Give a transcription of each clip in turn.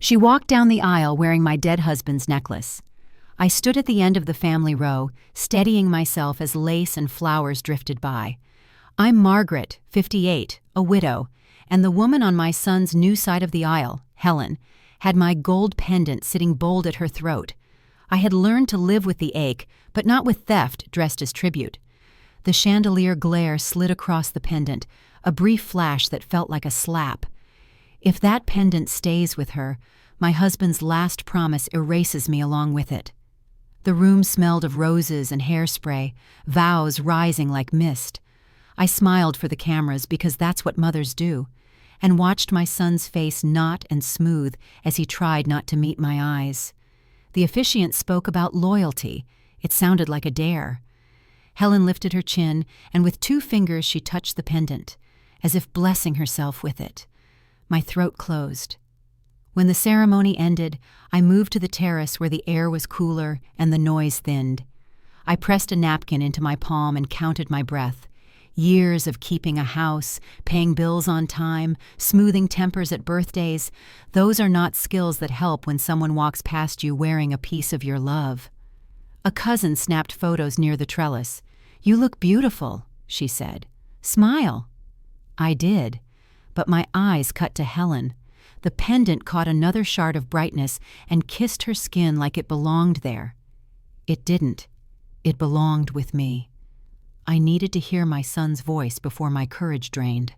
She walked down the aisle wearing my dead husband's necklace. I stood at the end of the family row, steadying myself as lace and flowers drifted by. I'm Margaret, 58, a widow, and the woman on my son's new side of the aisle, Helen, had my gold pendant sitting bold at her throat. I had learned to live with the ache, but not with theft dressed as tribute. The chandelier glare slid across the pendant, a brief flash that felt like a slap. If that pendant stays with her, my husband's last promise erases me along with it. The room smelled of roses and hairspray, vows rising like mist. I smiled for the cameras because that's what mothers do, and watched my son's face knot and smooth as he tried not to meet my eyes. The officiant spoke about loyalty. It sounded like a dare. Helen lifted her chin, and with 2 fingers she touched the pendant, as if blessing herself with it. My throat closed. When the ceremony ended, I moved to the terrace where the air was cooler and the noise thinned. I pressed a napkin into my palm and counted my breath. Years of keeping a house, paying bills on time, smoothing tempers at birthdays, those are not skills that help when someone walks past you wearing a piece of your love. A cousin snapped photos near the trellis. "You look beautiful," she said. "Smile." I did, but my eyes cut to Helen. The pendant caught another shard of brightness and kissed her skin like it belonged there. It didn't. It belonged with me. I needed to hear my son's voice before my courage drained.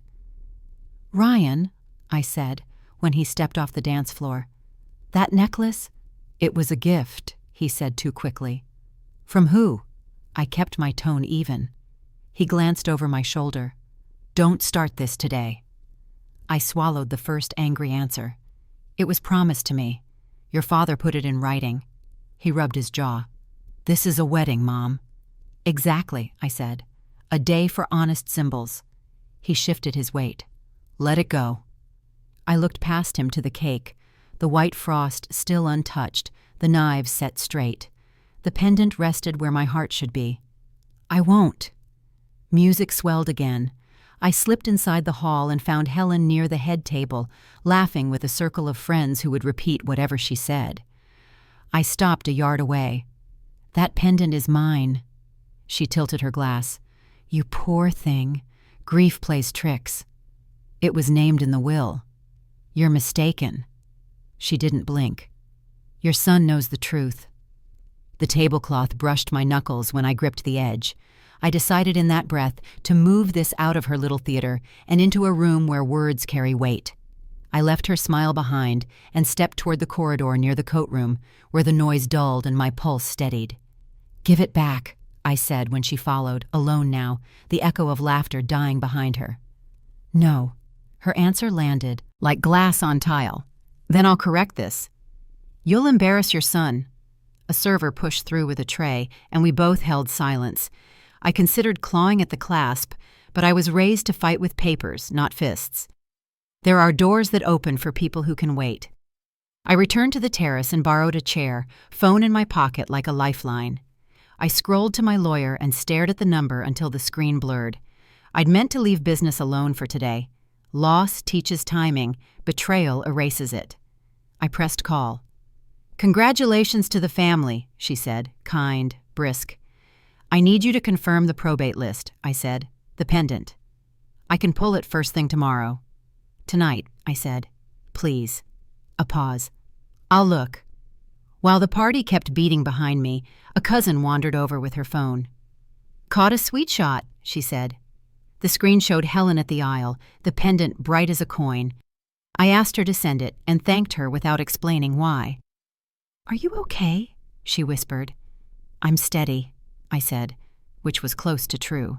"Ryan," I said, when he stepped off the dance floor. "That necklace?" "It was a gift," he said too quickly. "From who?" I kept my tone even. He glanced over my shoulder. "Don't start this today." I swallowed the first angry answer. "It was promised to me. Your father put it in writing." He rubbed his jaw. "This is a wedding, Mom." "Exactly," I said. "A day for honest symbols." He shifted his weight. "Let it go." I looked past him to the cake, the white frost still untouched, the knives set straight. The pendant rested where my heart should be. "I won't." Music swelled again. I slipped inside the hall and found Helen near the head table, laughing with a circle of friends who would repeat whatever she said. I stopped a yard away. "That pendant is mine." She tilted her glass. "You poor thing. Grief plays tricks." "It was named in the will." "You're mistaken." She didn't blink. "Your son knows the truth." The tablecloth brushed my knuckles when I gripped the edge. I decided in that breath to move this out of her little theater and into a room where words carry weight. I left her smile behind and stepped toward the corridor near the coat room, where the noise dulled and my pulse steadied. "Give it back," I said when she followed, alone now, the echo of laughter dying behind her. "No." Her answer landed like glass on tile. "Then I'll correct this." "You'll embarrass your son." A server pushed through with a tray, and we both held silence. I considered clawing at the clasp, but I was raised to fight with papers, not fists. There are doors that open for people who can wait. I returned to the terrace and borrowed a chair, phone in my pocket like a lifeline. I scrolled to my lawyer and stared at the number until the screen blurred. I'd meant to leave business alone for today. Loss teaches timing, betrayal erases it. I pressed call. "Congratulations to the family," she said, kind, brisk. "I need you to confirm the probate list," I said. "The pendant." "I can pull it first thing tomorrow." "Tonight," I said. "Please." A pause. "I'll look." While the party kept beating behind me, a cousin wandered over with her phone. "Caught a sweet shot," she said. The screen showed Helen at the aisle, the pendant bright as a coin. I asked her to send it and thanked her without explaining why. "Are you okay?" she whispered. "I'm steady," I said, which was close to true.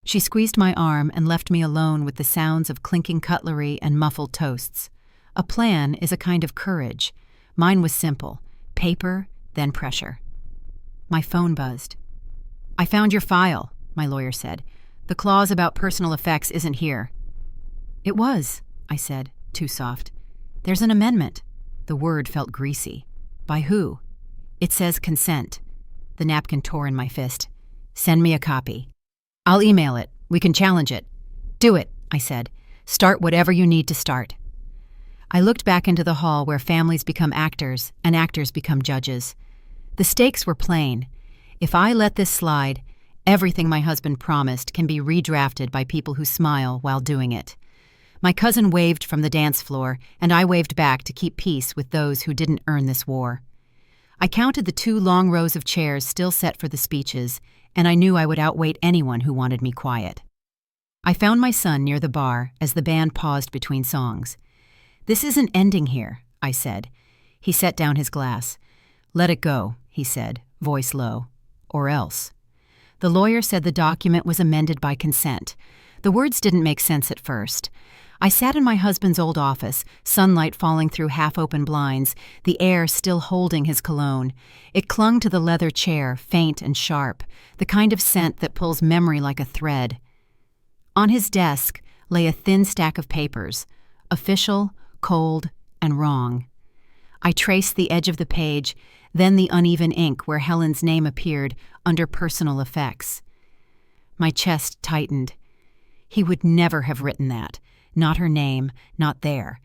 She squeezed my arm and left me alone with the sounds of clinking cutlery and muffled toasts. A plan is a kind of courage. Mine was simple: paper, then pressure. My phone buzzed. "I found your file," my lawyer said. "The clause about personal effects isn't here." "It was," I said, too soft. "There's an amendment." The word felt greasy. "By who?" "It says consent." The napkin tore in my fist. "Send me a copy." "I'll email it. We can challenge it." "Do it," I said. "Start whatever you need to start." I looked back into the hall where families become actors and actors become judges. The stakes were plain. If I let this slide, everything my husband promised can be redrafted by people who smile while doing it. My cousin waved from the dance floor, and I waved back to keep peace with those who didn't earn this war. I counted the 2 long rows of chairs still set for the speeches, and I knew I would outwait anyone who wanted me quiet. I found my son near the bar as the band paused between songs. "This isn't ending here," I said. He set down his glass. "Let it go," he said, voice low. "Or else." The lawyer said the document was amended by consent. The words didn't make sense at first. I sat in my husband's old office, sunlight falling through half-open blinds, the air still holding his cologne. It clung to the leather chair, faint and sharp, the kind of scent that pulls memory like a thread. On his desk lay a thin stack of papers, official, cold, and wrong. I traced the edge of the page, then the uneven ink where Helen's name appeared under personal effects. My chest tightened. He would never have written that. Not her name, not there.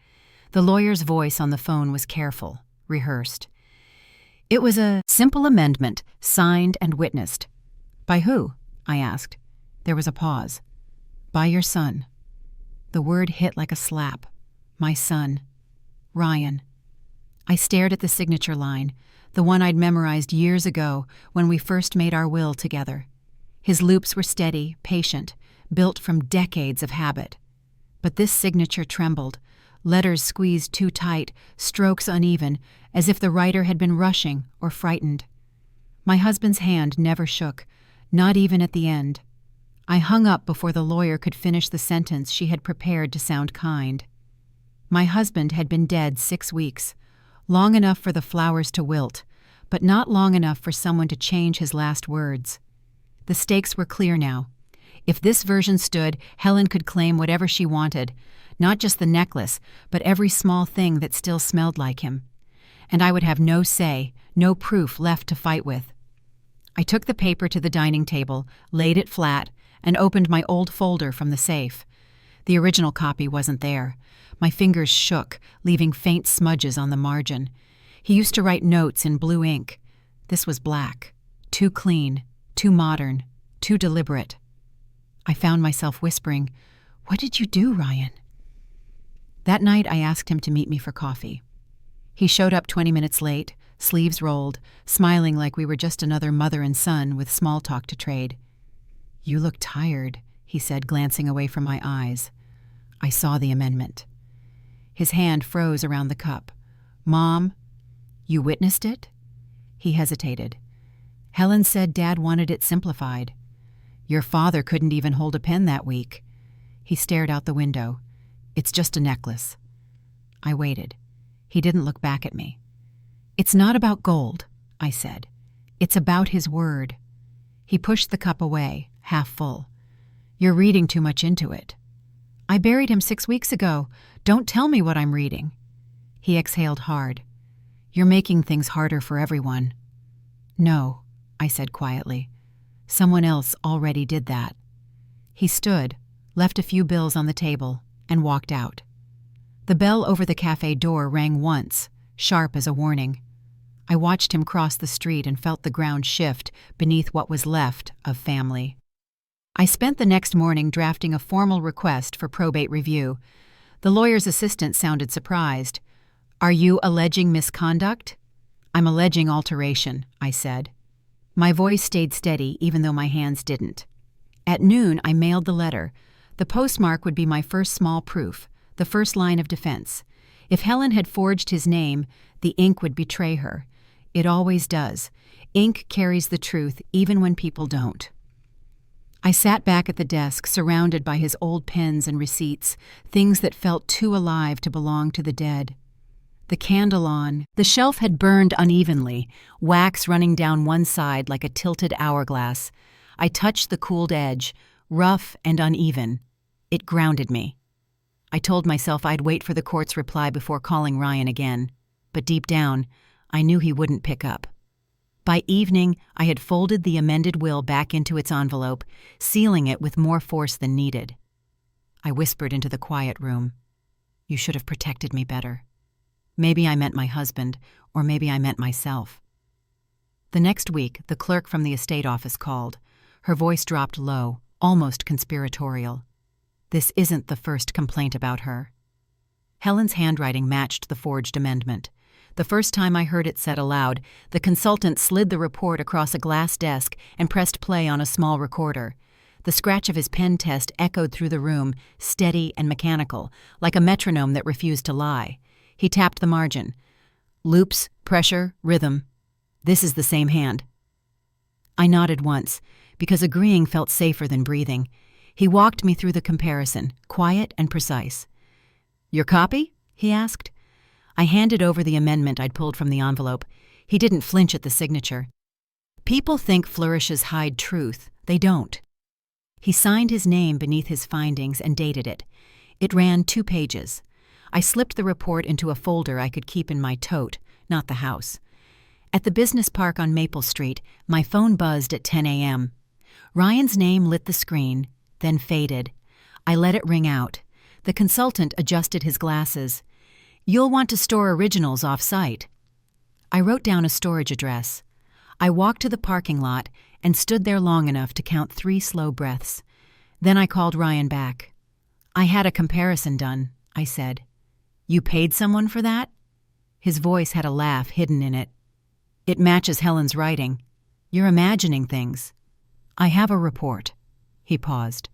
The lawyer's voice on the phone was careful, rehearsed. It was a simple amendment, signed and witnessed. "By who?" I asked. There was a pause. "By your son." The word hit like a slap. My son. Ryan. I stared at the signature line, the one I'd memorized years ago when we first made our will together. His loops were steady, patient, built from decades of habit. But this signature trembled, letters squeezed too tight, strokes uneven, as if the writer had been rushing or frightened. My husband's hand never shook, not even at the end. I hung up before the lawyer could finish the sentence she had prepared to sound kind. My husband had been dead 6 weeks, long enough for the flowers to wilt, but not long enough for someone to change his last words. The stakes were clear now. If this version stood, Helen could claim whatever she wanted, not just the necklace, but every small thing that still smelled like him. And I would have no say, no proof left to fight with. I took the paper to the dining table, laid it flat, and opened my old folder from the safe. The original copy wasn't there. My fingers shook, leaving faint smudges on the margin. He used to write notes in blue ink. This was black, too clean, too modern, too deliberate. I found myself whispering, "What did you do, Ryan?" That night I asked him to meet me for coffee. He showed up 20 minutes late, sleeves rolled, smiling like we were just another mother and son with small talk to trade. "You look tired," he said, glancing away from my eyes. I saw the amendment. His hand froze around the cup. "Mom, you witnessed it?" He hesitated. "Helen said Dad wanted it simplified. Your father couldn't even hold a pen that week." He stared out the window. "It's just a necklace." I waited. He didn't look back at me. "It's not about gold," I said. "It's about his word." He pushed the cup away, half full. "You're reading too much into it." "I buried him 6 weeks ago. Don't tell me what I'm reading." He exhaled hard. "You're making things harder for everyone." "No," I said quietly. "Someone else already did that." He stood, left a few bills on the table, and walked out. The bell over the cafe door rang once, sharp as a warning. I watched him cross the street and felt the ground shift beneath what was left of family. I spent the next morning drafting a formal request for probate review. The lawyer's assistant sounded surprised. "Are you alleging misconduct?" "I'm alleging alteration," I said. My voice stayed steady even though my hands didn't. At noon, I mailed the letter. The postmark would be my first small proof, the first line of defense. If Helen had forged his name, the ink would betray her. It always does. Ink carries the truth even when people don't. I sat back at the desk, surrounded by his old pens and receipts, things that felt too alive to belong to the dead. The candle on. The shelf had burned unevenly, wax running down one side like a tilted hourglass. I touched the cooled edge, rough and uneven. It grounded me. I told myself I'd wait for the court's reply before calling Ryan again. But deep down, I knew he wouldn't pick up. By evening, I had folded the amended will back into its envelope, sealing it with more force than needed. I whispered into the quiet room. You should have protected me better. Maybe I meant my husband, or maybe I meant myself. The next week, the clerk from the estate office called. Her voice dropped low, almost conspiratorial. This isn't the first complaint about her. Helen's handwriting matched the forged amendment. The first time I heard it said aloud, the consultant slid the report across a glass desk and pressed play on a small recorder. The scratch of his pen test echoed through the room, steady and mechanical, like a metronome that refused to lie. He tapped the margin. Loops, pressure, rhythm. This is the same hand. I nodded once, because agreeing felt safer than breathing. He walked me through the comparison, quiet and precise. Your copy? He asked. I handed over the amendment I'd pulled from the envelope. He didn't flinch at the signature. People think flourishes hide truth. They don't. He signed his name beneath his findings and dated it. It ran 2 pages. I slipped the report into a folder I could keep in my tote, not the house. At the business park on Maple Street, my phone buzzed at 10 a.m. Ryan's name lit the screen, then faded. I let it ring out. The consultant adjusted his glasses. You'll want to store originals off-site. I wrote down a storage address. I walked to the parking lot and stood there long enough to count 3 slow breaths. Then I called Ryan back. I had a comparison done, I said. You paid someone for that? His voice had a laugh hidden in it. It matches Helen's writing. You're imagining things. I have a report. He paused.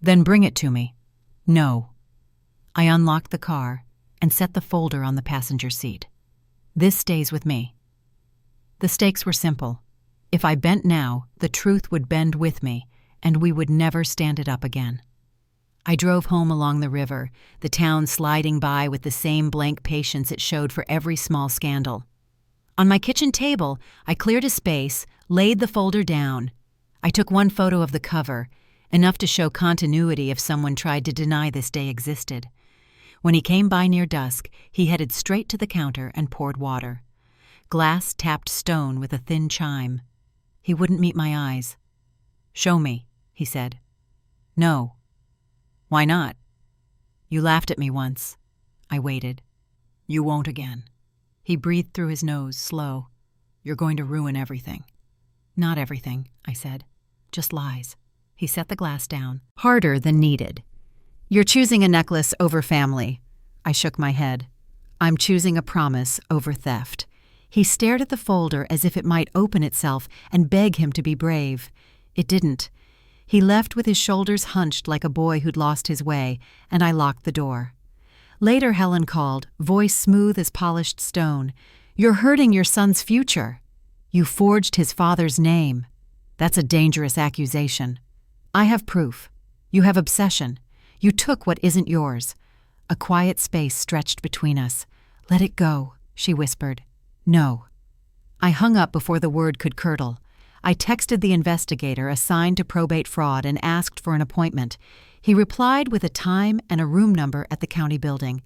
Then bring it to me. No. I unlocked the car and set the folder on the passenger seat. This stays with me. The stakes were simple. If I bent now, the truth would bend with me, and we would never stand it up again. I drove home along the river, the town sliding by with the same blank patience it showed for every small scandal. On my kitchen table, I cleared a space, laid the folder down. I took one photo of the cover, enough to show continuity if someone tried to deny this day existed. When he came by near dusk, he headed straight to the counter and poured water. Glass tapped stone with a thin chime. He wouldn't meet my eyes. Show me, he said. No. Why not? You laughed at me once. I waited. You won't again. He breathed through his nose, slow. You're going to ruin everything. Not everything, I said. Just lies. He set the glass down, harder than needed. You're choosing a necklace over family. I shook my head. I'm choosing a promise over theft. He stared at the folder as if it might open itself and beg him to be brave. It didn't. He left with his shoulders hunched like a boy who'd lost his way, and I locked the door. Later Helen called, voice smooth as polished stone. You're hurting your son's future. You forged his father's name. That's a dangerous accusation. I have proof. You have obsession. You took what isn't yours. A quiet space stretched between us. Let it go, she whispered. No. I hung up before the word could curdle. I texted the investigator assigned to probate fraud and asked for an appointment. He replied with a time and a room number at the county building.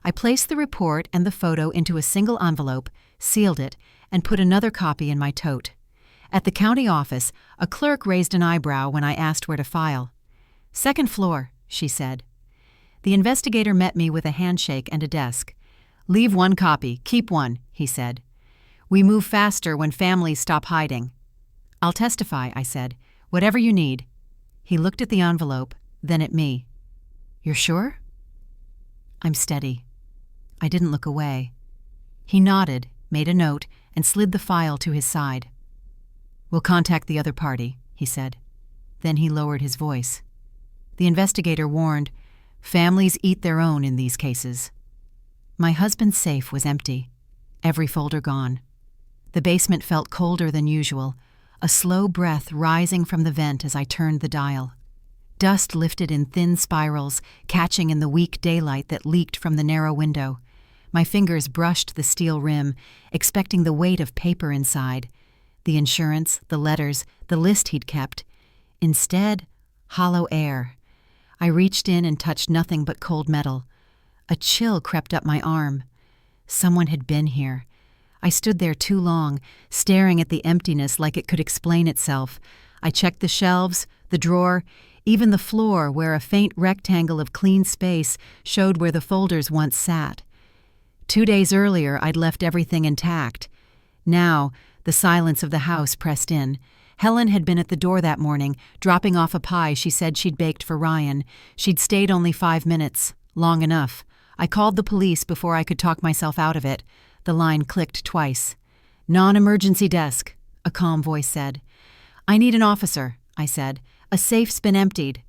I placed the report and the photo into a single envelope, sealed it, and put another copy in my tote. At the county office, a clerk raised an eyebrow when I asked where to file. Second floor, she said. The investigator met me with a handshake and a desk. Leave one copy, keep one, he said. We move faster when families stop hiding. I'll testify, I said. Whatever you need. He looked at the envelope, then at me. You're sure? I'm steady. I didn't look away. He nodded, made a note, and slid the file to his side. We'll contact the other party, he said. Then he lowered his voice. The investigator warned, families eat their own in these cases. My husband's safe was empty, every folder gone. The basement felt colder than usual, a slow breath rising from the vent as I turned the dial. Dust lifted in thin spirals, catching in the weak daylight that leaked from the narrow window. My fingers brushed the steel rim, expecting the weight of paper inside. The insurance, the letters, the list he'd kept. Instead, hollow air. I reached in and touched nothing but cold metal. A chill crept up my arm. Someone had been here. I stood there too long, staring at the emptiness like it could explain itself. I checked the shelves, the drawer, even the floor where a faint rectangle of clean space showed where the folders once sat. 2 days earlier, I'd left everything intact. Now, the silence of the house pressed in. Helen had been at the door that morning, dropping off a pie she said she'd baked for Ryan. She'd stayed only 5 minutes. Long enough. I called the police before I could talk myself out of it. The line clicked twice. "Non-emergency desk," a calm voice said. "I need an officer," I said. "A safe's been emptied."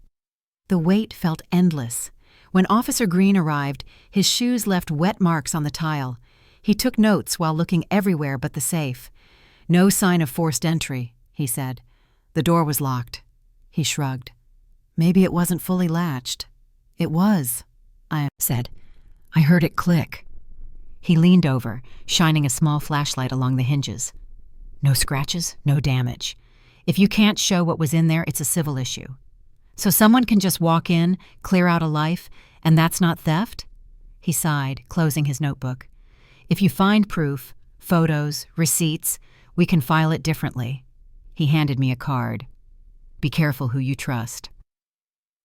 The wait felt endless. When Officer Green arrived, his shoes left wet marks on the tile. He took notes while looking everywhere but the safe. "No sign of forced entry," he said. "The door was locked." He shrugged. "Maybe it wasn't fully latched." "It was," I said. "I heard it click." He leaned over, shining a small flashlight along the hinges. "No scratches, no damage. If you can't show what was in there, it's a civil issue. So someone can just walk in, clear out a life, and that's not theft?" He sighed, closing his notebook. "If you find proof, photos, receipts, we can file it differently." He handed me a card. "Be careful who you trust."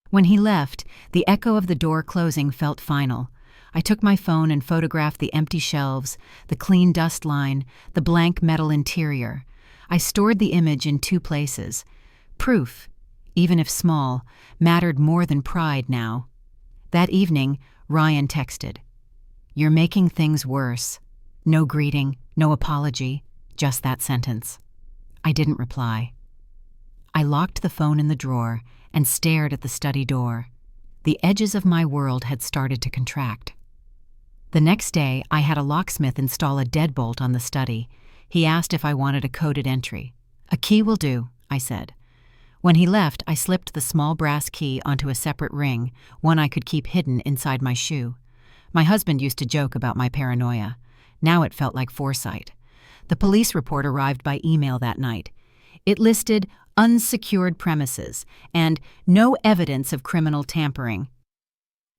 When he left, the echo of the door closing felt final. I took my phone and photographed the empty shelves, the clean dust line, the blank metal interior. I stored the image in 2 places. Proof, even if small, mattered more than pride now. That evening, Ryan texted, "You're making things worse." No greeting, no apology, just that sentence. I didn't reply. I locked the phone in the drawer and stared at the study door. The edges of my world had started to contract. The next day, I had a locksmith install a deadbolt on the study. He asked if I wanted a coded entry. "A key will do," I said. When he left, I slipped the small brass key onto a separate ring, one I could keep hidden inside my shoe. My husband used to joke about my paranoia. Now it felt like foresight. The police report arrived by email that night. It listed unsecured premises and no evidence of criminal tampering.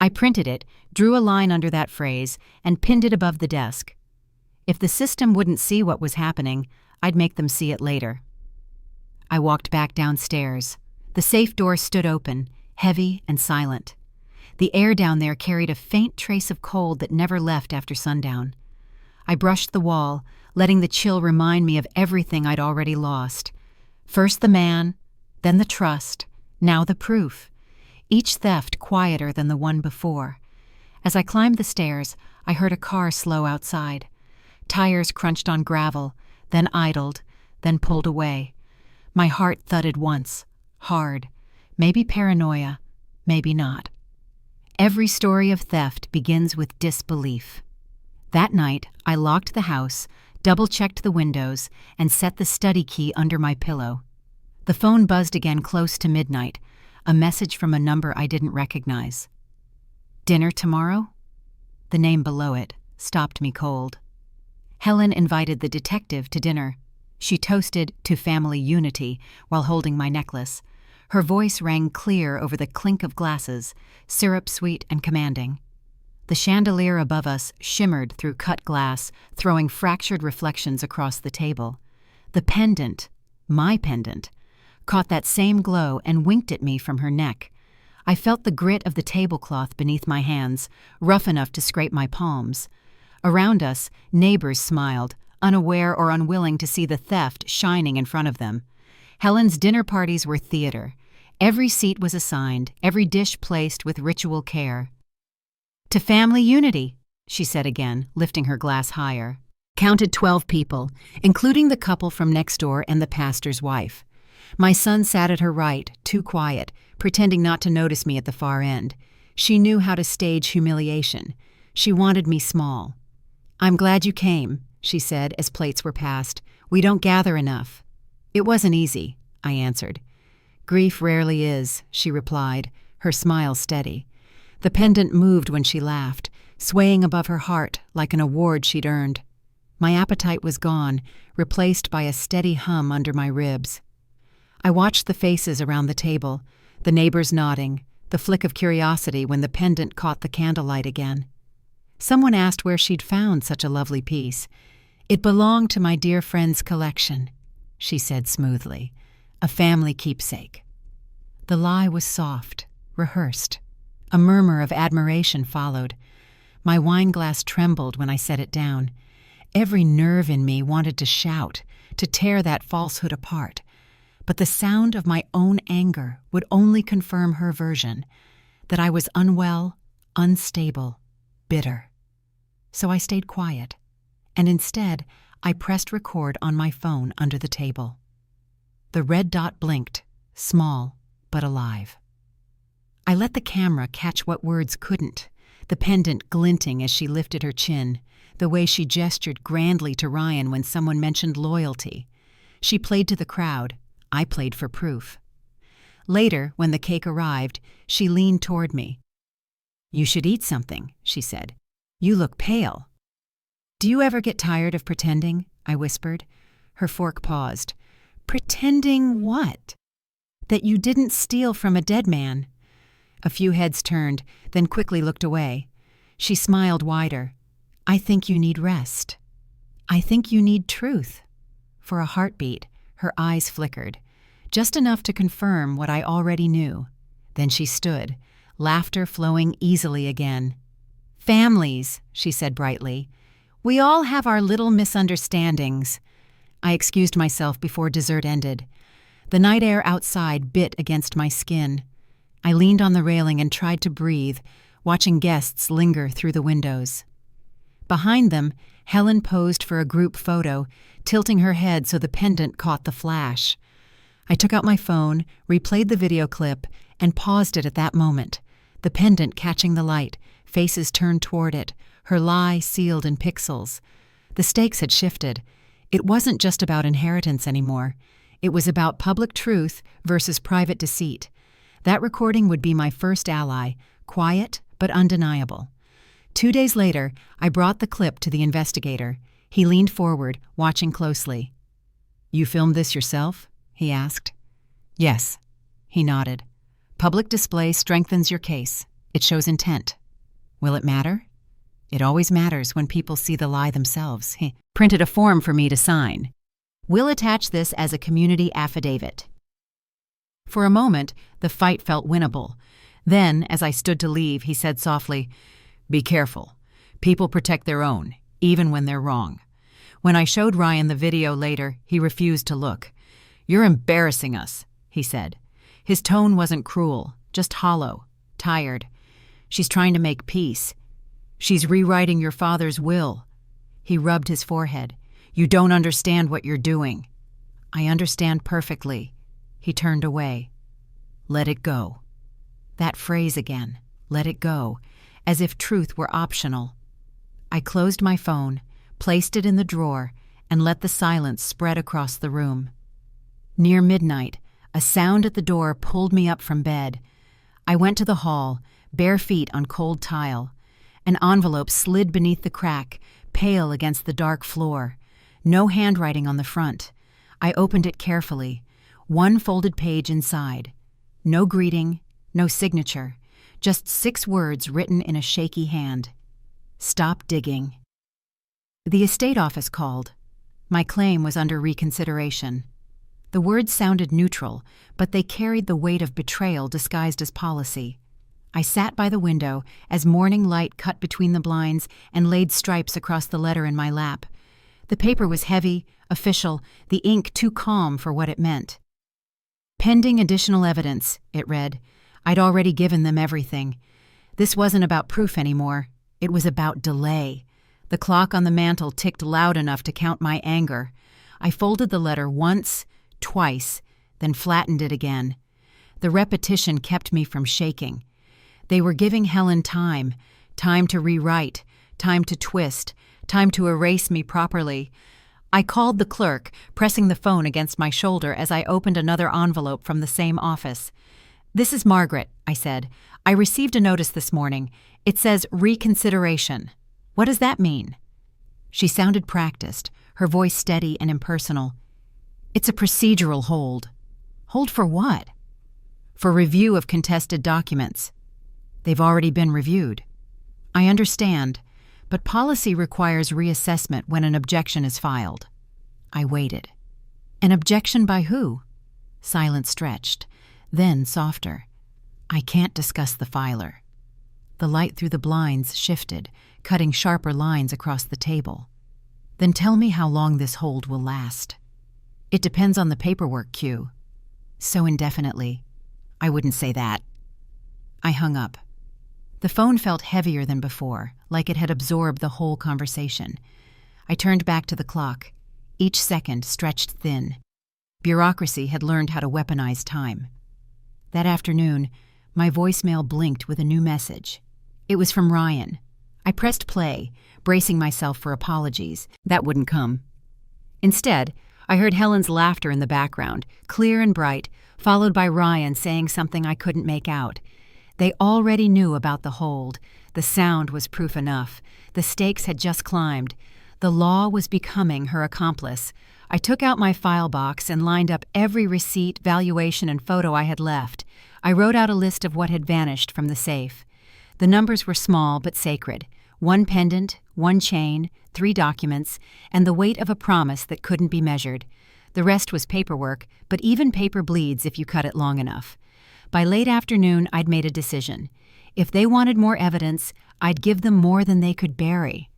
I printed it, drew a line under that phrase, and pinned it above the desk. If the system wouldn't see what was happening, I'd make them see it later. I walked back downstairs. The safe door stood open, heavy and silent. The air down there carried a faint trace of cold that never left after sundown. I brushed the wall, letting the chill remind me of everything I'd already lost. First the man, then the trust, now the proof. Each theft quieter than the one before. As I climbed the stairs, I heard a car slow outside. Tires crunched on gravel, then idled, then pulled away. My heart thudded once, hard. Maybe paranoia, maybe not. Every story of theft begins with disbelief. That night, I locked the house, double-checked the windows, and set the study key under my pillow. The phone buzzed again close to midnight, a message from a number I didn't recognize. "Dinner tomorrow?" The name below it stopped me cold. Helen invited the detective to dinner. She toasted to family unity while holding my necklace. Her voice rang clear over the clink of glasses, syrup sweet and commanding. The chandelier above us shimmered through cut glass, throwing fractured reflections across the table. The pendant, my pendant, caught that same glow and winked at me from her neck. I felt the grit of the tablecloth beneath my hands, rough enough to scrape my palms. Around us, neighbors smiled, unaware or unwilling to see the theft shining in front of them. Helen's dinner parties were theater. Every seat was assigned, every dish placed with ritual care. "To family unity," she said again, lifting her glass higher. Counted 12 people, including the couple from next door and the pastor's wife. My son sat at her right, too quiet, pretending not to notice me at the far end. She knew how to stage humiliation. She wanted me small. "I'm glad you came," she said as plates were passed. "We don't gather enough." "It wasn't easy," I answered. "Grief rarely is," she replied, her smile steady. The pendant moved when she laughed, swaying above her heart like an award she'd earned. My appetite was gone, replaced by a steady hum under my ribs. I watched the faces around the table, the neighbors nodding, the flick of curiosity when the pendant caught the candlelight again. Someone asked where she'd found such a lovely piece. "It belonged to my dear friend's collection," she said smoothly. A family keepsake. The lie was soft, rehearsed. A murmur of admiration followed. My wine glass trembled when I set it down. Every nerve in me wanted to shout, to tear that falsehood apart. But the sound of my own anger would only confirm her version, that I was unwell, unstable, bitter. So I stayed quiet, and instead I pressed record on my phone under the table. The red dot blinked, small but alive. I let the camera catch what words couldn't, the pendant glinting as she lifted her chin, the way she gestured grandly to Ryan when someone mentioned loyalty. She played to the crowd. I played for proof. Later, when the cake arrived, she leaned toward me. "You should eat something," she said. "You look pale." "Do you ever get tired of pretending?" I whispered. Her fork paused. "Pretending what?" "That you didn't steal from a dead man." A few heads turned, then quickly looked away. She smiled wider. "I think you need rest. I think you need truth." For a heartbeat, her eyes flickered, just enough to confirm what I already knew. Then she stood, laughter flowing easily again. "Families," she said brightly. "We all have our little misunderstandings." I excused myself before dessert ended. The night air outside bit against my skin. I leaned on the railing and tried to breathe, watching guests linger through the windows. Behind them, Helen posed for a group photo, tilting her head so the pendant caught the flash. I took out my phone, replayed the video clip, and paused it at that moment, the pendant catching the light, faces turned toward it, her lie sealed in pixels. The stakes had shifted. It wasn't just about inheritance anymore. It was about public truth versus private deceit. That recording would be my first ally, quiet but undeniable. 2 days later, I brought the clip to the investigator. He leaned forward, watching closely. "You filmed this yourself?" he asked. "Yes." He nodded. "Public display strengthens your case. It shows intent. Will it matter?" "It always matters when people see the lie themselves." He printed a form for me to sign. "We'll attach this as a community affidavit." For a moment, the fight felt winnable. Then, as I stood to leave, he said softly, "Be careful. People protect their own, even when they're wrong." When I showed Ryan the video later, he refused to look. "You're embarrassing us," he said. His tone wasn't cruel, just hollow, tired. "She's trying to make peace. She's rewriting your father's will." He rubbed his forehead. "You don't understand what you're doing." "I understand perfectly." He turned away. "Let it go." That phrase again, "let it go," as if truth were optional. I closed my phone, placed it in the drawer, and let the silence spread across the room. Near midnight, a sound at the door pulled me up from bed. I went to the hall, bare feet on cold tile. An envelope slid beneath the crack, pale against the dark floor. No handwriting on the front. I opened it carefully. One folded page inside. No greeting, no signature. Just 6 words written in a shaky hand. "Stop digging." The estate office called. My claim was under reconsideration. The words sounded neutral, but they carried the weight of betrayal disguised as policy. I sat by the window as morning light cut between the blinds and laid stripes across the letter in my lap. The paper was heavy, official, the ink too calm for what it meant. "Pending additional evidence," it read. I'd already given them everything. This wasn't about proof anymore. It was about delay. The clock on the mantel ticked loud enough to count my anger. I folded the letter once, twice, then flattened it again. The repetition kept me from shaking. They were giving Helen time to rewrite, time to twist, time to erase me properly. I called the clerk, pressing the phone against my shoulder as I opened another envelope from the same office. "This is Margaret," I said. "I received a notice this morning. It says reconsideration. What does that mean?" She sounded practiced, her voice steady and impersonal. "It's a procedural hold." "Hold for what?" "For review of contested documents." "They've already been reviewed." "I understand, but policy requires reassessment when an objection is filed." I waited. "An objection by who?" Silence stretched, then softer. I can't discuss the filer. The light through the blinds shifted, cutting sharper lines across the table. Then tell me how long this hold will last. It depends on the paperwork, Q. So indefinitely. I wouldn't say that. I hung up. The phone felt heavier than before, like it had absorbed the whole conversation. I turned back to the clock. Each second stretched thin. Bureaucracy had learned how to weaponize time. That afternoon, my voicemail blinked with a new message. It was from Ryan. I pressed play, bracing myself for apologies. That wouldn't come. Instead, I heard Helen's laughter in the background, clear and bright, followed by Ryan saying something I couldn't make out. They already knew about the hold. The sound was proof enough. The stakes had just climbed. The law was becoming her accomplice. I took out my file box and lined up every receipt, valuation, and photo I had left. I wrote out a list of what had vanished from the safe. The numbers were small but sacred. 1 pendant, 1 chain, 3 documents, and the weight of a promise that couldn't be measured. The rest was paperwork, but even paper bleeds if you cut it long enough. By late afternoon, I'd made a decision. If they wanted more evidence, I'd give them more than they could bury.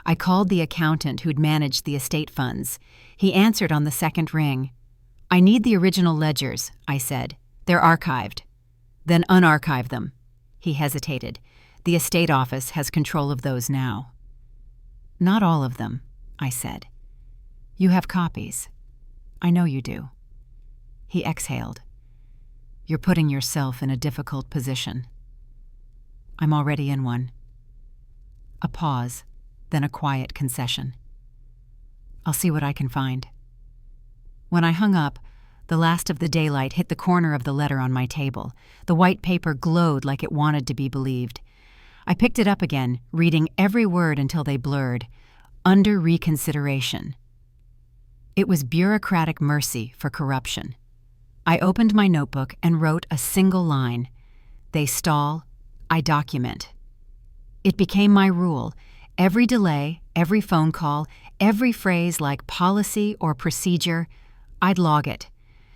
I called the accountant who'd managed the estate funds. He answered on the second ring. "I need the original ledgers," I said. "They're archived." "Then unarchive them." He hesitated. "The estate office has control of those now." "Not all of them," I said. "You have copies. I know you do." He exhaled. "You're putting yourself in a difficult position." "I'm already in one." A pause, then a quiet concession. "I'll see what I can find." When I hung up, the last of the daylight hit the corner of the letter on my table. The white paper glowed like it wanted to be believed. I picked it up again, reading every word until they blurred. Under reconsideration. It was bureaucratic mercy for corruption. I opened my notebook and wrote a single line. They stall, I document. It became my rule. Every delay, every phone call, every phrase like policy or procedure, I'd log it.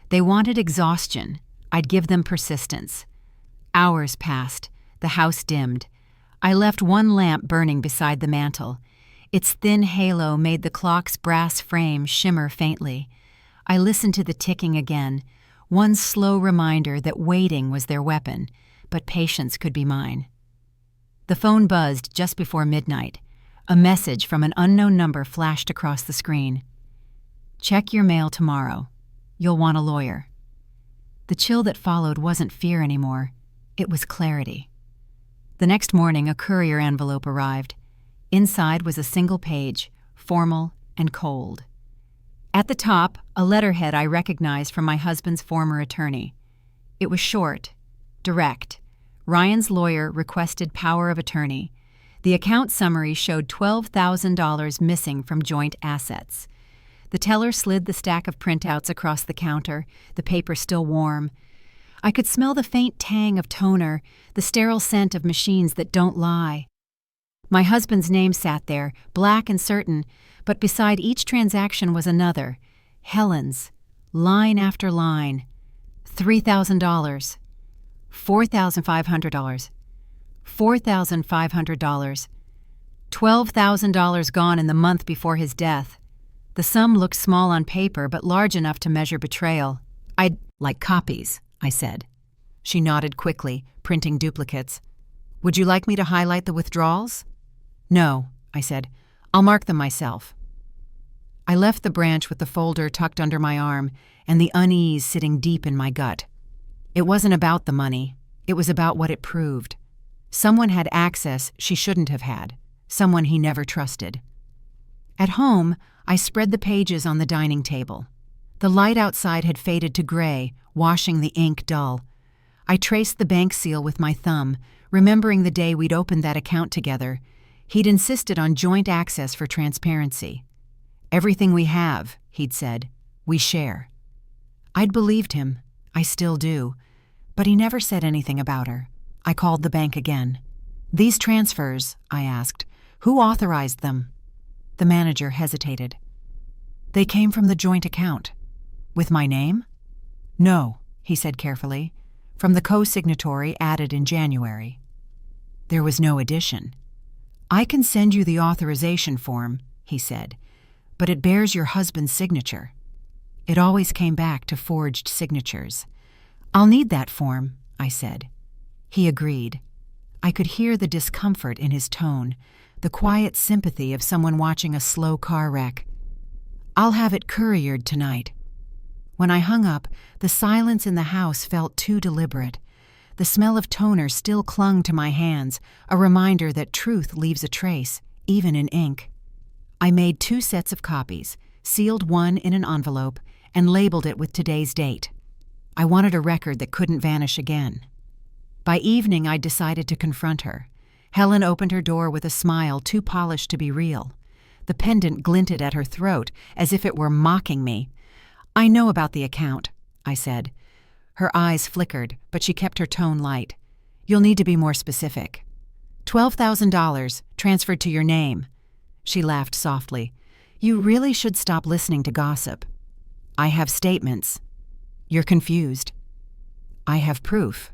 They wanted exhaustion. I'd give them persistence. Hours passed. The house dimmed. I left one lamp burning beside the mantel. Its thin halo made the clock's brass frame shimmer faintly. I listened to the ticking again, one slow reminder that waiting was their weapon, but patience could be mine. The phone buzzed just before midnight. A message from an unknown number flashed across the screen. "Check your mail tomorrow. You'll want a lawyer." The chill that followed wasn't fear anymore. It was clarity. The next morning, a courier envelope arrived. Inside was a single page, formal and cold. At the top, a letterhead I recognized from my husband's former attorney. It was short, direct. Ryan's lawyer requested power of attorney. The account summary showed $12,000 missing from joint assets. The teller slid the stack of printouts across the counter, the paper still warm. I could smell the faint tang of toner, the sterile scent of machines that don't lie. My husband's name sat there, black and certain, but beside each transaction was another. Helen's, line after line. $3,000. $4,500. $4,500. $12,000 gone in the month before his death. The sum looked small on paper, but large enough to measure betrayal. "I'd like copies," I said. She nodded quickly, printing duplicates. "Would you like me to highlight the withdrawals?" "No," I said. "I'll mark them myself." I left the branch with the folder tucked under my arm and the unease sitting deep in my gut. It wasn't about the money. It was about what it proved. Someone had access she shouldn't have had. Someone he never trusted. At home, I spread the pages on the dining table. The light outside had faded to gray, washing the ink dull. I traced the bank seal with my thumb, remembering the day we'd opened that account together. He'd insisted on joint access for transparency. "Everything we have," he'd said, "we share." I'd believed him. I still do. But he never said anything about her. I called the bank again. "These transfers," I asked, "who authorized them?" The manager hesitated. "They came from the joint account." "With my name?" No, he said carefully, from the co-signatory added in January. There was no addition. I can send you the authorization form, he said, but it bears your husband's signature. It always came back to forged signatures. I'll need that form, I said. He agreed. I could hear the discomfort in his tone, the quiet sympathy of someone watching a slow car wreck. I'll have it couriered tonight. When I hung up, the silence in the house felt too deliberate. The smell of toner still clung to my hands, a reminder that truth leaves a trace, even in ink. I made 2 sets of copies, sealed one in an envelope, and labeled it with today's date. I wanted a record that couldn't vanish again. By evening, I decided to confront her. Helen opened her door with a smile too polished to be real. The pendant glinted at her throat as if it were mocking me. I know about the account, I said. Her eyes flickered, but she kept her tone light. You'll need to be more specific. $12,000 transferred to your name. She laughed softly. You really should stop listening to gossip. I have statements. You're confused. I have proof.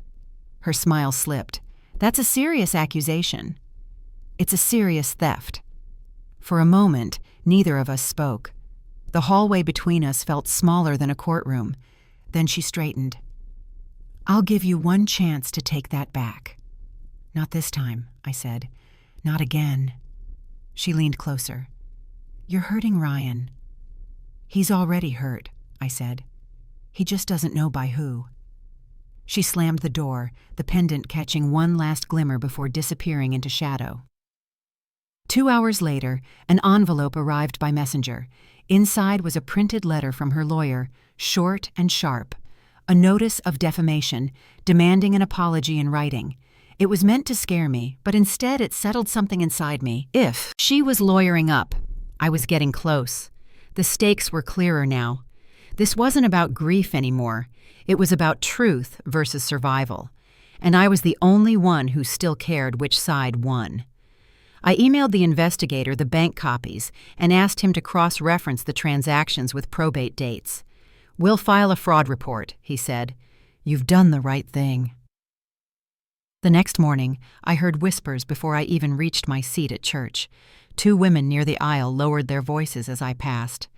Her smile slipped. That's a serious accusation. It's a serious theft. For a moment, neither of us spoke. The hallway between us felt smaller than a courtroom. Then she straightened. I'll give you one chance to take that back. Not this time, I said. Not again. She leaned closer. You're hurting Ryan. He's already hurt, I said. He just doesn't know by who. She slammed the door, the pendant catching one last glimmer before disappearing into shadow. 2 hours later, an envelope arrived by messenger. Inside was a printed letter from her lawyer, short and sharp, a notice of defamation, demanding an apology in writing. It was meant to scare me, but instead it settled something inside me. If she was lawyering up, I was getting close. The stakes were clearer now. This wasn't about grief anymore. It was about truth versus survival. And I was the only one who still cared which side won. I emailed the investigator the bank copies and asked him to cross-reference the transactions with probate dates. We'll file a fraud report, he said. You've done the right thing. The next morning, I heard whispers before I even reached my seat at church. 2 women near the aisle lowered their voices as I passed.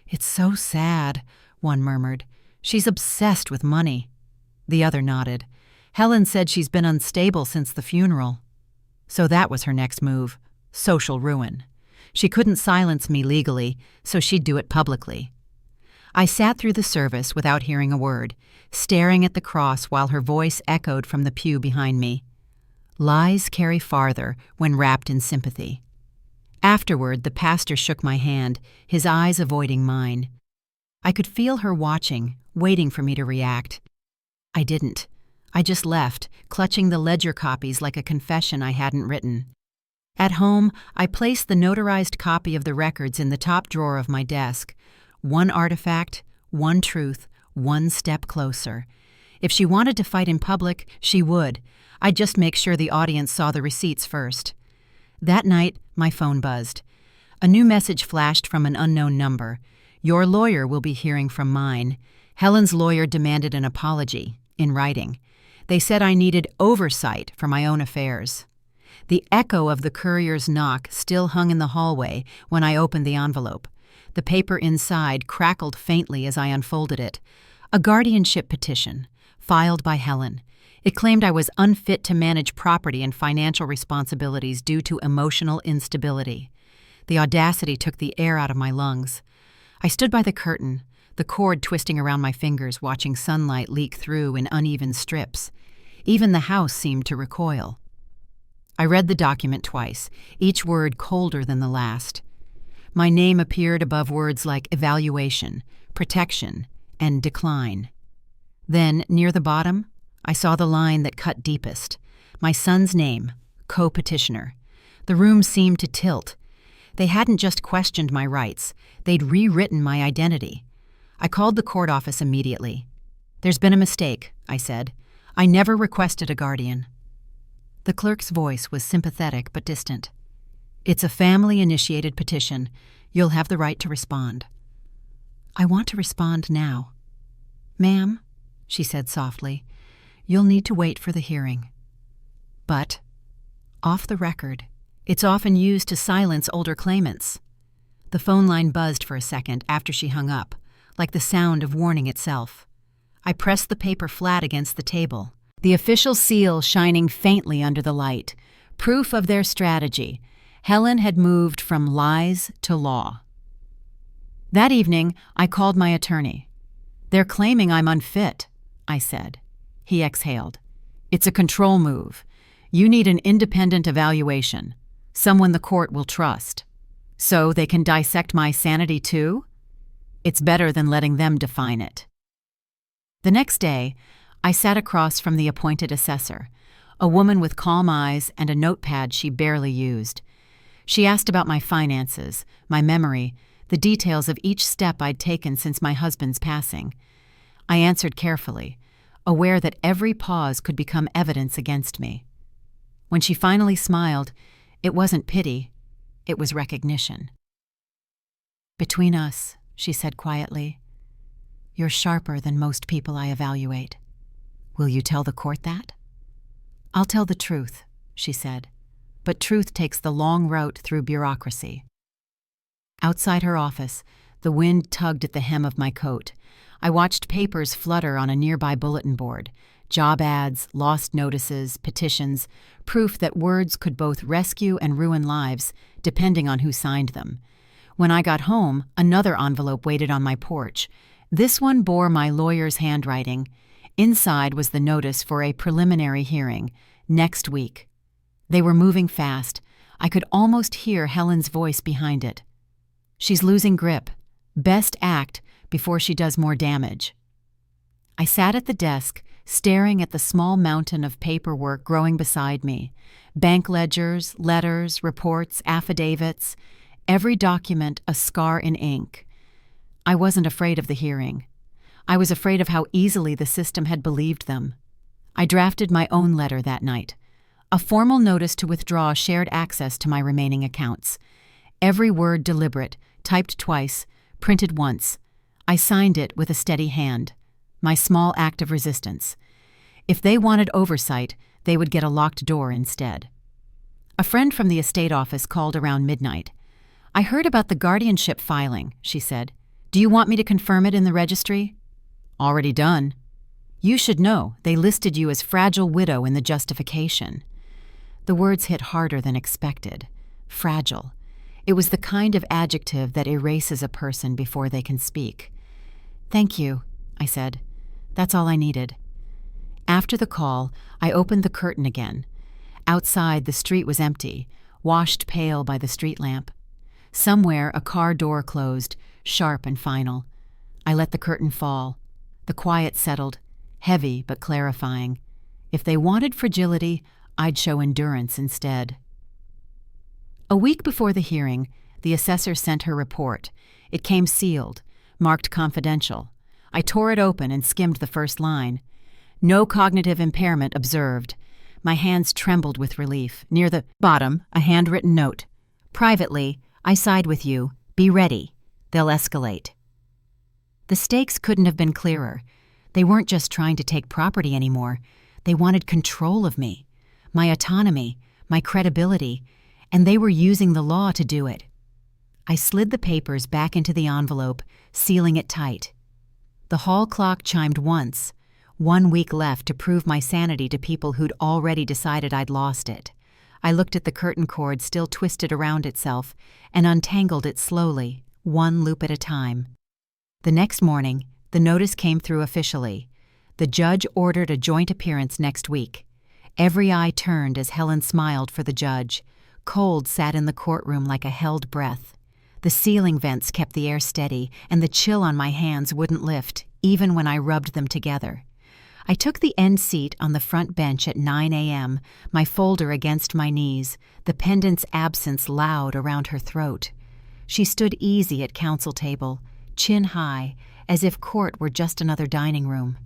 It's so sad, one murmured. She's obsessed with money. The other nodded. Helen said she's been unstable since the funeral. So that was her next move, social ruin. She couldn't silence me legally, so she'd do it publicly. I sat through the service without hearing a word, staring at the cross while her voice echoed from the pew behind me. Lies carry farther when wrapped in sympathy. Afterward, the pastor shook my hand, his eyes avoiding mine. I could feel her watching, waiting for me to react. I didn't. I just left, clutching the ledger copies like a confession I hadn't written. At home, I placed the notarized copy of the records in the top drawer of my desk. One artifact, one truth, one step closer. If she wanted to fight in public, she would. I'd just make sure the audience saw the receipts first. That night, my phone buzzed. A new message flashed from an unknown number. Your lawyer will be hearing from mine. Helen's lawyer demanded an apology, in writing. They said I needed oversight for my own affairs. The echo of the courier's knock still hung in the hallway when I opened the envelope. The paper inside crackled faintly as I unfolded it. A guardianship petition, filed by Helen. It claimed I was unfit to manage property and financial responsibilities due to emotional instability. The audacity took the air out of my lungs. I stood by the curtain, the cord twisting around my fingers, watching sunlight leak through in uneven strips. Even the house seemed to recoil. I read the document twice, each word colder than the last. My name appeared above words like evaluation, protection, and decline. Then, near the bottom, I saw the line that cut deepest. My son's name, co-petitioner. The room seemed to tilt. They hadn't just questioned my rights, they'd rewritten my identity. I called the court office immediately. There's been a mistake, I said. I never requested a guardian. The clerk's voice was sympathetic but distant. It's a family-initiated petition. You'll have the right to respond. I want to respond now. Ma'am, she said softly. "You'll need to wait for the hearing. But, off the record, it's often used to silence older claimants." The phone line buzzed for a second after she hung up, like the sound of warning itself. I pressed the paper flat against the table, the official seal shining faintly under the light, proof of their strategy. Helen had moved from lies to law. That evening, I called my attorney. "They're claiming I'm unfit," I said. He exhaled. "It's a control move. You need an independent evaluation, someone the court will trust. So they can dissect my sanity too? It's better than letting them define it." The next day, I sat across from the appointed assessor, a woman with calm eyes and a notepad she barely used. She asked about my finances, my memory, the details of each step I'd taken since my husband's passing. I answered carefully, aware that every pause could become evidence against me. When she finally smiled, it wasn't pity, it was recognition. "Between us," she said quietly, "you're sharper than most people I evaluate. Will you tell the court that?" "I'll tell the truth," she said, "but truth takes the long route through bureaucracy." Outside her office, the wind tugged at the hem of my coat. I watched papers flutter on a nearby bulletin board, job ads, lost notices, petitions, proof that words could both rescue and ruin lives, depending on who signed them. When I got home, another envelope waited on my porch. This one bore my lawyer's handwriting. Inside was the notice for a preliminary hearing, next week. They were moving fast. I could almost hear Helen's voice behind it. "She's losing grip. Best act before she does more damage." I sat at the desk, staring at the small mountain of paperwork growing beside me. Bank ledgers, letters, reports, affidavits, every document a scar in ink. I wasn't afraid of the hearing. I was afraid of how easily the system had believed them. I drafted my own letter that night, a formal notice to withdraw shared access to my remaining accounts. Every word deliberate, typed twice, printed once. I signed it with a steady hand, my small act of resistance. If they wanted oversight, they would get a locked door instead. A friend from the estate office called around midnight. "I heard about the guardianship filing," she said. "Do you want me to confirm it in the registry?" "Already done." "You should know, they listed you as fragile widow in the justification." The words hit harder than expected. Fragile. It was the kind of adjective that erases a person before they can speak. "Thank you," I said. "That's all I needed." After the call, I opened the curtain again. Outside, the street was empty, washed pale by the street lamp. Somewhere, a car door closed, sharp and final. I let the curtain fall. The quiet settled, heavy but clarifying. If they wanted fragility, I'd show endurance instead. A week before the hearing, the assessor sent her report. It came sealed, marked confidential. I tore it open and skimmed the first line. "No cognitive impairment observed." My hands trembled with relief. Near the bottom, a handwritten note. "Privately, I side with you. Be ready. They'll escalate." The stakes couldn't have been clearer. They weren't just trying to take property anymore. They wanted control of me, my autonomy, my credibility, and they were using the law to do it. I slid the papers back into the envelope, sealing it tight. The hall clock chimed once, 1 week left to prove my sanity to people who'd already decided I'd lost it. I looked at the curtain cord still twisted around itself and untangled it slowly, one loop at a time. The next morning, the notice came through officially. The judge ordered a joint appearance next week. Every eye turned as Helen smiled for the judge. Cold sat in the courtroom like a held breath. The ceiling vents kept the air steady, and the chill on my hands wouldn't lift, even when I rubbed them together. I took the end seat on the front bench at 9 a.m., my folder against my knees, the pendant's absence loud around her throat. She stood easy at counsel table, chin high, as if court were just another dining room.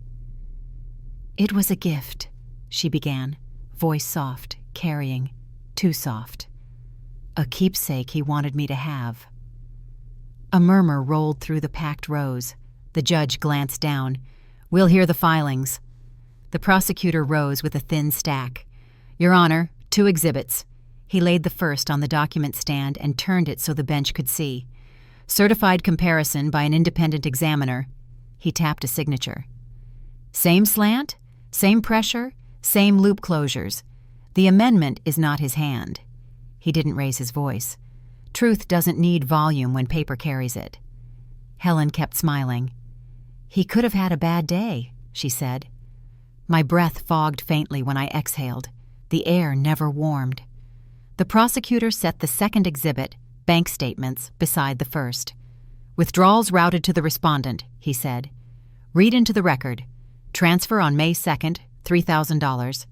"It was a gift," she began, voice soft, carrying, too soft. "A keepsake he wanted me to have." A murmur rolled through the packed rows. The judge glanced down. We'll hear the filings. The prosecutor rose with a thin stack. Your Honor, 2 exhibits. He laid the first on the document stand and turned it so the bench could see. Certified comparison by an independent examiner. He tapped a signature. Same slant, same pressure, same loop closures. The amendment is not his hand. He didn't raise his voice. Truth doesn't need volume when paper carries it. Helen kept smiling. He could have had a bad day, she said. My breath fogged faintly when I exhaled. The air never warmed. The prosecutor set the second exhibit, bank statements, beside the first. Withdrawals routed to the respondent, he said. Read into the record. Transfer on May 2nd, $3,000.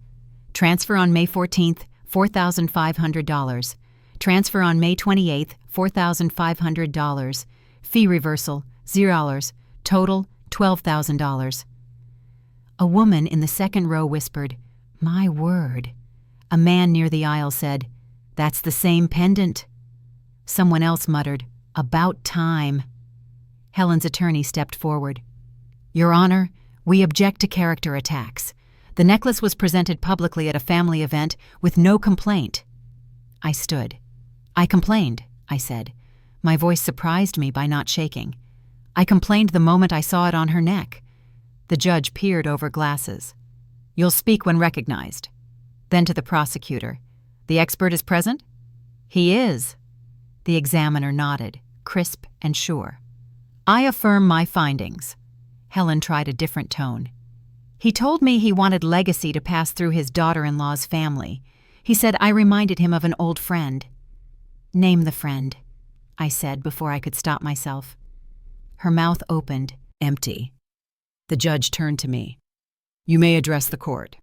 Transfer on May 14th, $4,500. Transfer on May 28th, $4,500. Fee reversal, $0. Total, $12,000. A woman in the second row whispered, My word. A man near the aisle said, That's the same pendant. Someone else muttered, About time. Helen's attorney stepped forward. Your Honor, we object to character attacks. The necklace was presented publicly at a family event with no complaint. I stood. I complained, I said. My voice surprised me by not shaking. I complained the moment I saw it on her neck. The judge peered over glasses. You'll speak when recognized. Then to the prosecutor. The expert is present? He is. The examiner nodded, crisp and sure. I affirm my findings. Helen tried a different tone. He told me he wanted legacy to pass through his daughter-in-law's family. He said I reminded him of an old friend. Name the friend, I said before I could stop myself. Her mouth opened, empty. The judge turned to me. You may address the court.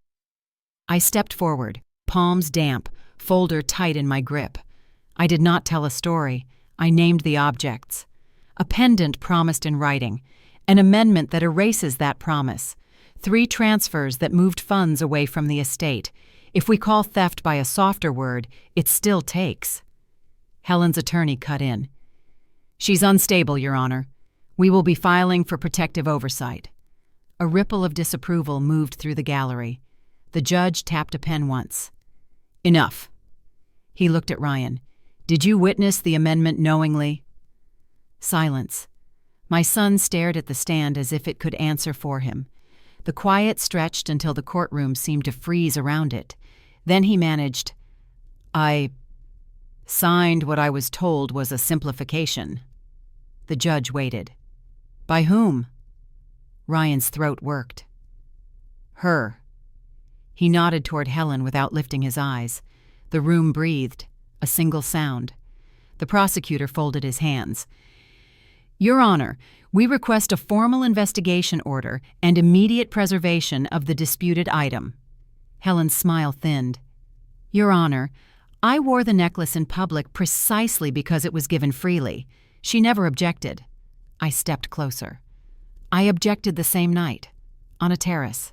I stepped forward, palms damp, folder tight in my grip. I did not tell a story. I named the objects. A pendant promised in writing, an amendment that erases that promise, 3 transfers that moved funds away from the estate. If we call theft by a softer word, it still takes. Helen's attorney cut in. She's unstable, Your Honor. We will be filing for protective oversight. A ripple of disapproval moved through the gallery. The judge tapped a pen once. Enough. He looked at Ryan. Did you witness the amendment knowingly? Silence. My son stared at the stand as if it could answer for him. The quiet stretched until the courtroom seemed to freeze around it. Then he managed, I signed what I was told was a simplification. The judge waited. By whom? Ryan's throat worked. Her. He nodded toward Helen without lifting his eyes. The room breathed, a single sound. The prosecutor folded his hands. Your Honor, we request a formal investigation order and immediate preservation of the disputed item. Helen's smile thinned. Your Honor, I wore the necklace in public precisely because it was given freely. She never objected. I stepped closer. I objected the same night, on a terrace.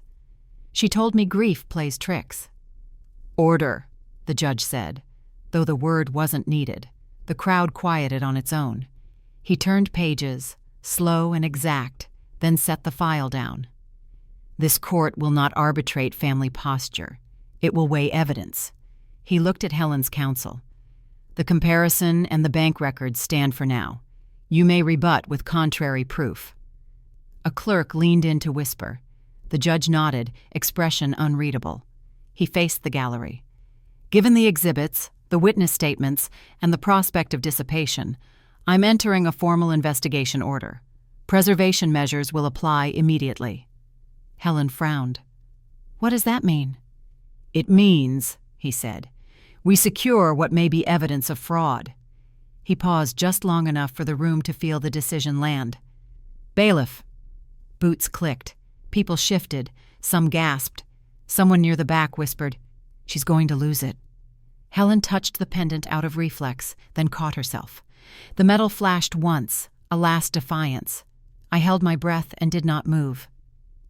She told me grief plays tricks. Order, the judge said, though the word wasn't needed. The crowd quieted on its own. He turned pages, slow and exact, then set the file down. This court will not arbitrate family posture. It will weigh evidence. He looked at Helen's counsel. The comparison and the bank records stand for now. You may rebut with contrary proof. A clerk leaned in to whisper. The judge nodded, expression unreadable. He faced the gallery. Given the exhibits, the witness statements, and the prospect of dissipation, I'm entering a formal investigation order. Preservation measures will apply immediately. Helen frowned. What does that mean? It means, he said, we secure what may be evidence of fraud. He paused just long enough for the room to feel the decision land. Bailiff. Boots clicked. People shifted. Some gasped. Someone near the back whispered, She's going to lose it. Helen touched the pendant out of reflex, then caught herself. The metal flashed once, a last defiance. I held my breath and did not move.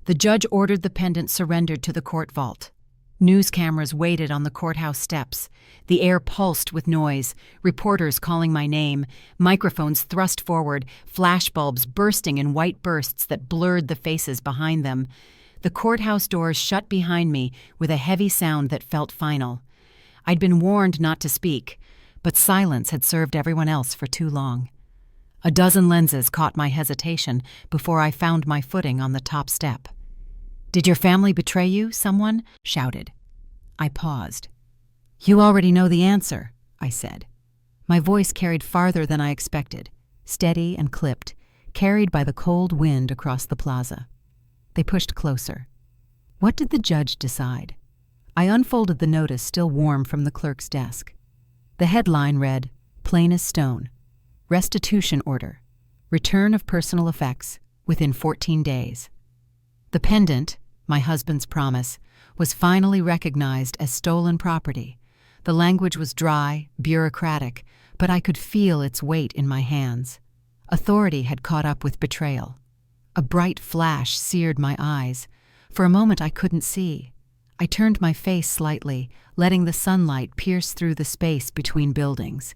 The judge ordered the pendant surrendered to the court vault. News cameras waited on the courthouse steps. The air pulsed with noise, reporters calling my name, microphones thrust forward, flashbulbs bursting in white bursts that blurred the faces behind them. The courthouse doors shut behind me with a heavy sound that felt final. I'd been warned not to speak, but silence had served everyone else for too long. A dozen lenses caught my hesitation before I found my footing on the top step. "Did your family betray you?" someone shouted. I paused. "You already know the answer," I said. My voice carried farther than I expected, steady and clipped, carried by the cold wind across the plaza. They pushed closer. What did the judge decide? I unfolded the notice still warm from the clerk's desk. The headline read, plain as stone, "Restitution order. Return of personal effects within 14 days." The pendant, my husband's promise, was finally recognized as stolen property. The language was dry, bureaucratic, but I could feel its weight in my hands. Authority had caught up with betrayal. A bright flash seared my eyes. For a moment I couldn't see. I turned my face slightly, letting the sunlight pierce through the space between buildings.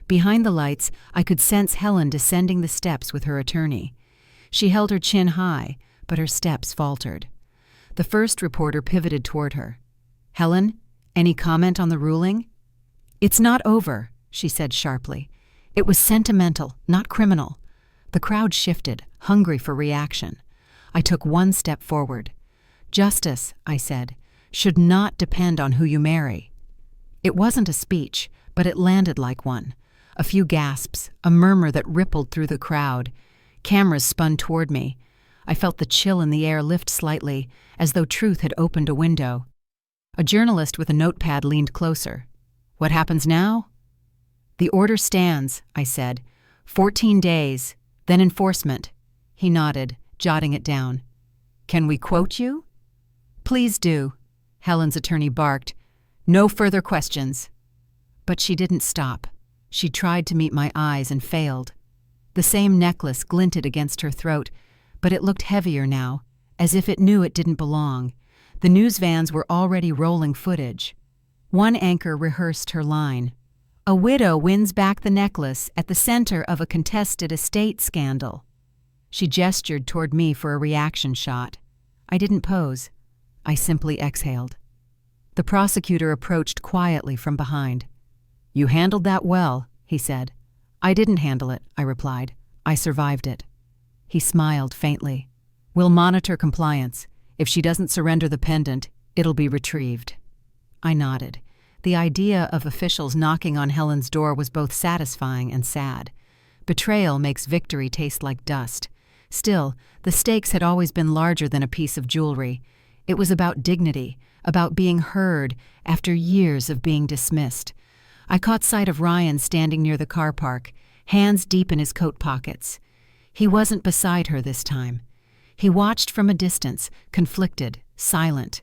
Behind the lights, I could sense Helen descending the steps with her attorney. She held her chin high, but her steps faltered. The first reporter pivoted toward her. "Helen, any comment on the ruling?" "It's not over," she said sharply. "It was sentimental, not criminal." The crowd shifted, hungry for reaction. I took one step forward. "Justice," I said, "should not depend on who you marry." It wasn't a speech, but it landed like one. A few gasps, a murmur that rippled through the crowd. Cameras spun toward me. I felt the chill in the air lift slightly, as though truth had opened a window. A journalist with a notepad leaned closer. "What happens now?" "The order stands," I said. 14 days, then enforcement." He nodded, jotting it down. "Can we quote you?" "Please do," Helen's attorney barked. "No further questions." But she didn't stop. She tried to meet my eyes and failed. The same necklace glinted against her throat, but it looked heavier now, as if it knew it didn't belong. The news vans were already rolling footage. One anchor rehearsed her line. "A widow wins back the necklace at the center of a contested estate scandal." She gestured toward me for a reaction shot. I didn't pose. I simply exhaled. The prosecutor approached quietly from behind. "You handled that well," he said. "I didn't handle it," I replied. "I survived it." He smiled faintly. "We'll monitor compliance. If she doesn't surrender the pendant, it'll be retrieved." I nodded. The idea of officials knocking on Helen's door was both satisfying and sad. Betrayal makes victory taste like dust. Still, the stakes had always been larger than a piece of jewelry. It was about dignity, about being heard after years of being dismissed. I caught sight of Ryan standing near the car park, hands deep in his coat pockets. He wasn't beside her this time. He watched from a distance, conflicted, silent.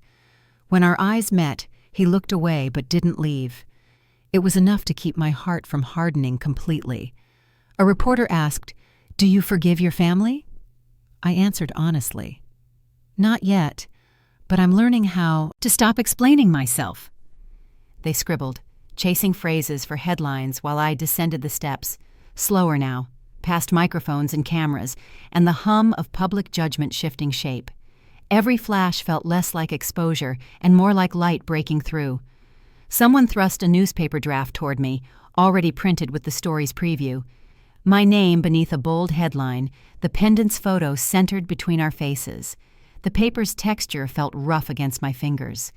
When our eyes met, he looked away but didn't leave. It was enough to keep my heart from hardening completely. A reporter asked, "Do you forgive your family?" I answered honestly, "Not yet, but I'm learning how to stop explaining myself." They scribbled, chasing phrases for headlines while I descended the steps, slower now, past microphones and cameras, and the hum of public judgment shifting shape. Every flash felt less like exposure and more like light breaking through. Someone thrust a newspaper draft toward me, already printed with the story's preview. My name beneath a bold headline, the pendant's photo centered between our faces. The paper's texture felt rough against my fingers.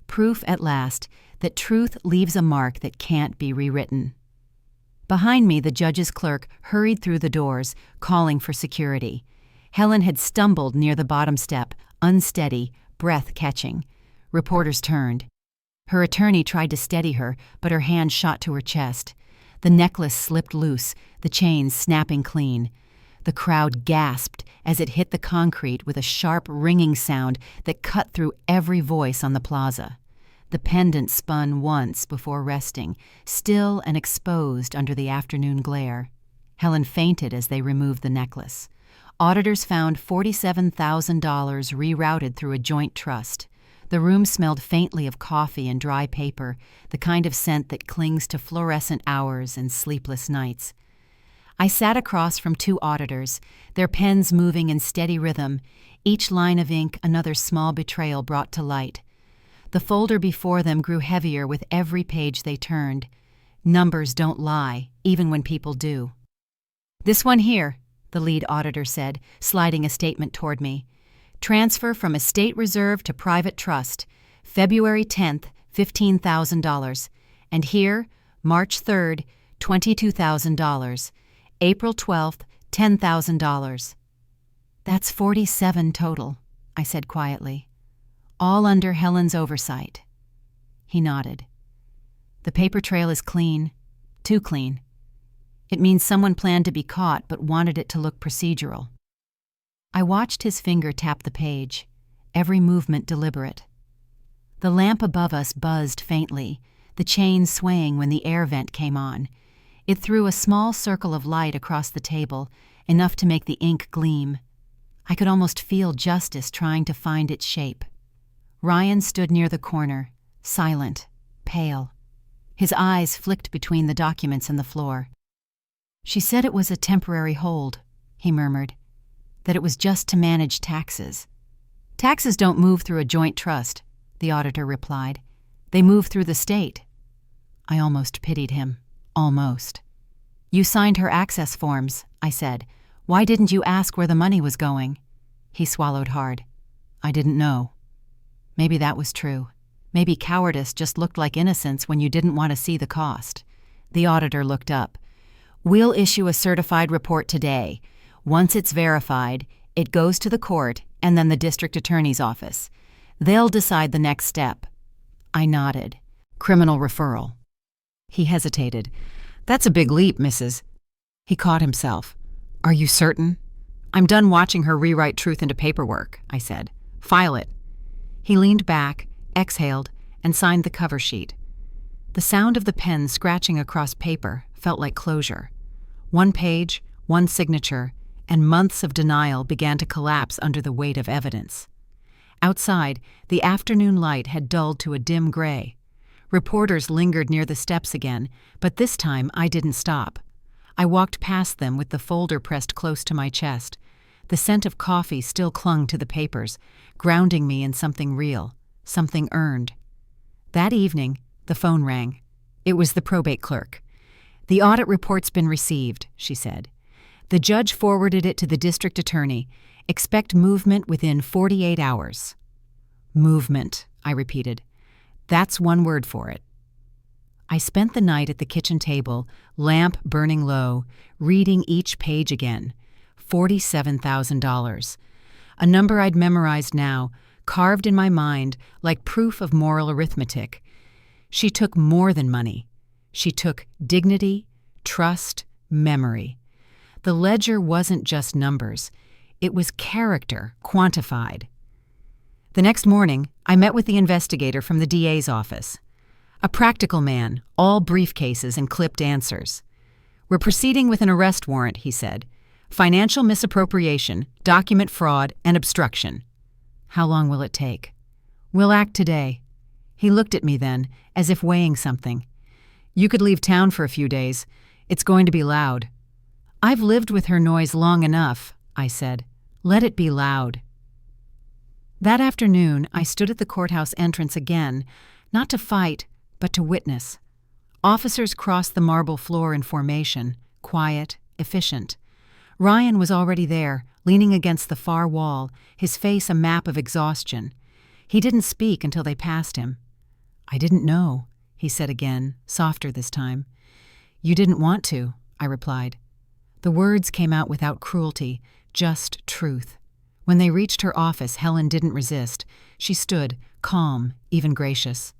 Proof at last that truth leaves a mark that can't be rewritten. Behind me, the judge's clerk hurried through the doors, calling for security. Helen had stumbled near the bottom step, unsteady, breath catching. Reporters turned. Her attorney tried to steady her, but her hand shot to her chest. The necklace slipped loose, the chains snapping clean. The crowd gasped as it hit the concrete with a sharp, ringing sound that cut through every voice on the plaza. The pendant spun once before resting, still and exposed under the afternoon glare. Helen fainted as they removed the necklace. Auditors found $47,000 rerouted through a joint trust. The room smelled faintly of coffee and dry paper, the kind of scent that clings to fluorescent hours and sleepless nights. I sat across from two auditors, their pens moving in steady rhythm, each line of ink another small betrayal brought to light. The folder before them grew heavier with every page they turned. Numbers don't lie, even when people do. "This one here," the lead auditor said, sliding a statement toward me. "Transfer from estate reserve to private trust. February 10th, $15,000. And here, March 3rd, $22,000. April 12th, $10,000. "That's 47 total," I said quietly. "All under Helen's oversight." He nodded. "The paper trail is clean. Too clean. It means someone planned to be caught but wanted it to look procedural." I watched his finger tap the page, every movement deliberate. The lamp above us buzzed faintly, the chain swaying when the air vent came on. It threw a small circle of light across the table, enough to make the ink gleam. I could almost feel justice trying to find its shape. Ryan stood near the corner, silent, pale. His eyes flicked between the documents and the floor. "She said it was a temporary hold," he murmured, "that it was just to manage taxes." "Taxes don't move through a joint trust," the auditor replied. "They move through the state." I almost pitied him. Almost. "You signed her access forms," I said. "Why didn't you ask where the money was going?" He swallowed hard. "I didn't know." Maybe that was true. Maybe cowardice just looked like innocence when you didn't want to see the cost. The auditor looked up. "We'll issue a certified report today. Once it's verified, it goes to the court and then the district attorney's office. They'll decide the next step." I nodded. "Criminal referral." He hesitated. "That's a big leap, Mrs." He caught himself. "Are you certain?" "I'm done watching her rewrite truth into paperwork," I said. "File it." He leaned back, exhaled, and signed the cover sheet. The sound of the pen scratching across paper felt like closure. One page, one signature, and months of denial began to collapse under the weight of evidence. Outside, the afternoon light had dulled to a dim gray. Reporters lingered near the steps again, but this time I didn't stop. I walked past them with the folder pressed close to my chest. The scent of coffee still clung to the papers, grounding me in something real, something earned. That evening, the phone rang. It was the probate clerk. "The audit report's been received," she said. "The judge forwarded it to the district attorney. Expect movement within 48 hours. "Movement," I repeated. "That's one word for it." I spent the night at the kitchen table, lamp burning low, reading each page again. $47,000. A number I'd memorized now, carved in my mind like proof of moral arithmetic. She took more than money. She took dignity, trust, memory. The ledger wasn't just numbers. It was character, quantified. The next morning, I met with the investigator from the DA's office. A practical man, all briefcases and clipped answers. "We're proceeding with an arrest warrant," he said. "Financial misappropriation, document fraud, and obstruction." "How long will it take?" "We'll act today." He looked at me then, as if weighing something. "You could leave town for a few days. It's going to be loud." "I've lived with her noise long enough," I said. "Let it be loud." That afternoon, I stood at the courthouse entrance again, not to fight, but to witness. Officers crossed the marble floor in formation, quiet, efficient. Ryan was already there, leaning against the far wall, his face a map of exhaustion. He didn't speak until they passed him. "I didn't know," he said again, softer this time. "You didn't want to," I replied. The words came out without cruelty, just truth. When they reached her office, Helen didn't resist. She stood, calm, even gracious.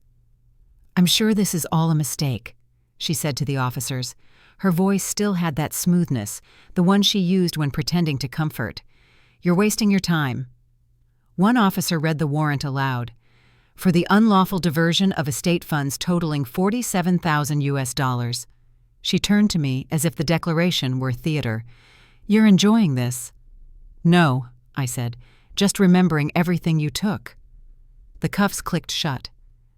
"I'm sure this is all a mistake," she said to the officers. Her voice still had that smoothness, the one she used when pretending to comfort. "You're wasting your time." One officer read the warrant aloud. "For the unlawful diversion of estate funds totaling $47,000 US." She turned to me as if the declaration were theater. "You're enjoying this?" "No," I said, "just remembering everything you took." The cuffs clicked shut.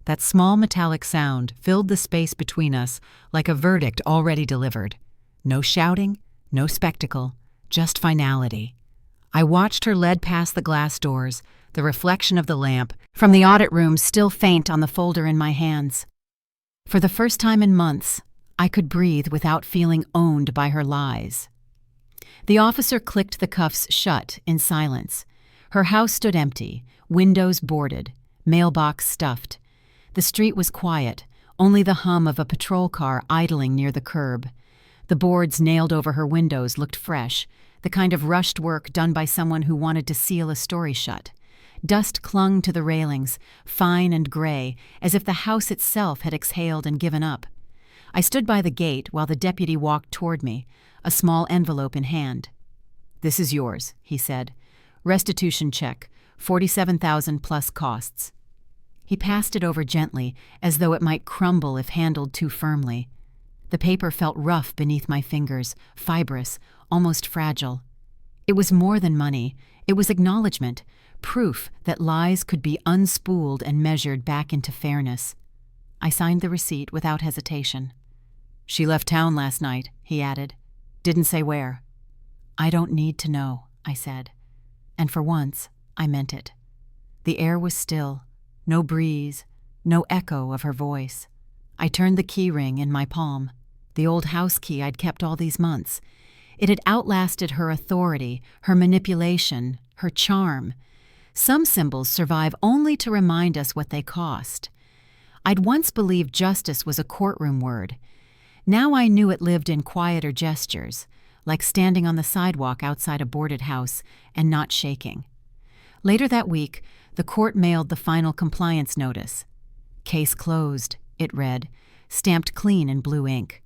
That small metallic sound filled the space between us like a verdict already delivered. No shouting, no spectacle, just finality. I watched her lead past the glass doors, the reflection of the lamp from the audit room still faint on the folder in my hands. For the first time in months, I could breathe without feeling owned by her lies. The officer clicked the cuffs shut in silence. Her house stood empty, windows boarded, mailbox stuffed. The street was quiet, only the hum of a patrol car idling near the curb. The boards nailed over her windows looked fresh, the kind of rushed work done by someone who wanted to seal a story shut. Dust clung to the railings, fine and gray, as if the house itself had exhaled and given up. I stood by the gate while the deputy walked toward me, a small envelope in hand. "This is yours," he said. "Restitution check, $47,000 plus costs." He passed it over gently, as though it might crumble if handled too firmly. The paper felt rough beneath my fingers, fibrous, almost fragile. It was more than money. It was acknowledgement, proof that lies could be unspooled and measured back into fairness. I signed the receipt without hesitation. "She left town last night," he added. "Didn't say where." "I don't need to know," I said. And for once, I meant it. The air was still, no breeze, no echo of her voice. I turned the key ring in my palm, the old house key I'd kept all these months. It had outlasted her authority, her manipulation, her charm. Some symbols survive only to remind us what they cost. I'd once believed justice was a courtroom word. Now I knew it lived in quieter gestures, like standing on the sidewalk outside a boarded house and not shaking. Later that week, the court mailed the final compliance notice. "Case closed," it read, stamped clean in blue ink.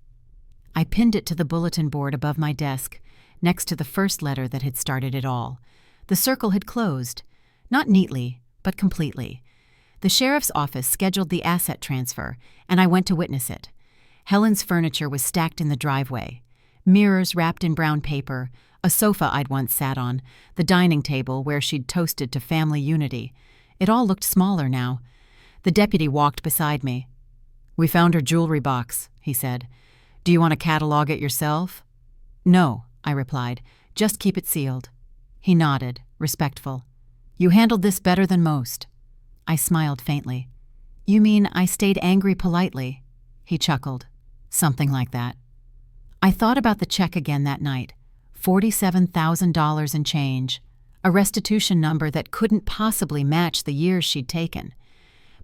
I pinned it to the bulletin board above my desk, next to the first letter that had started it all. The circle had closed, not neatly, but completely. The sheriff's office scheduled the asset transfer, and I went to witness it. Helen's furniture was stacked in the driveway. Mirrors wrapped in brown paper, a sofa I'd once sat on, the dining table where she'd toasted to family unity. It all looked smaller now. The deputy walked beside me. "We found her jewelry box," he said. "Do you want to catalog it yourself?" "No," I replied. "Just keep it sealed." He nodded, respectful. "You handled this better than most." I smiled faintly. "You mean I stayed angry politely?" He chuckled. "Something like that." I thought about the check again that night. $47,000 and change. A restitution number that couldn't possibly match the years she'd taken.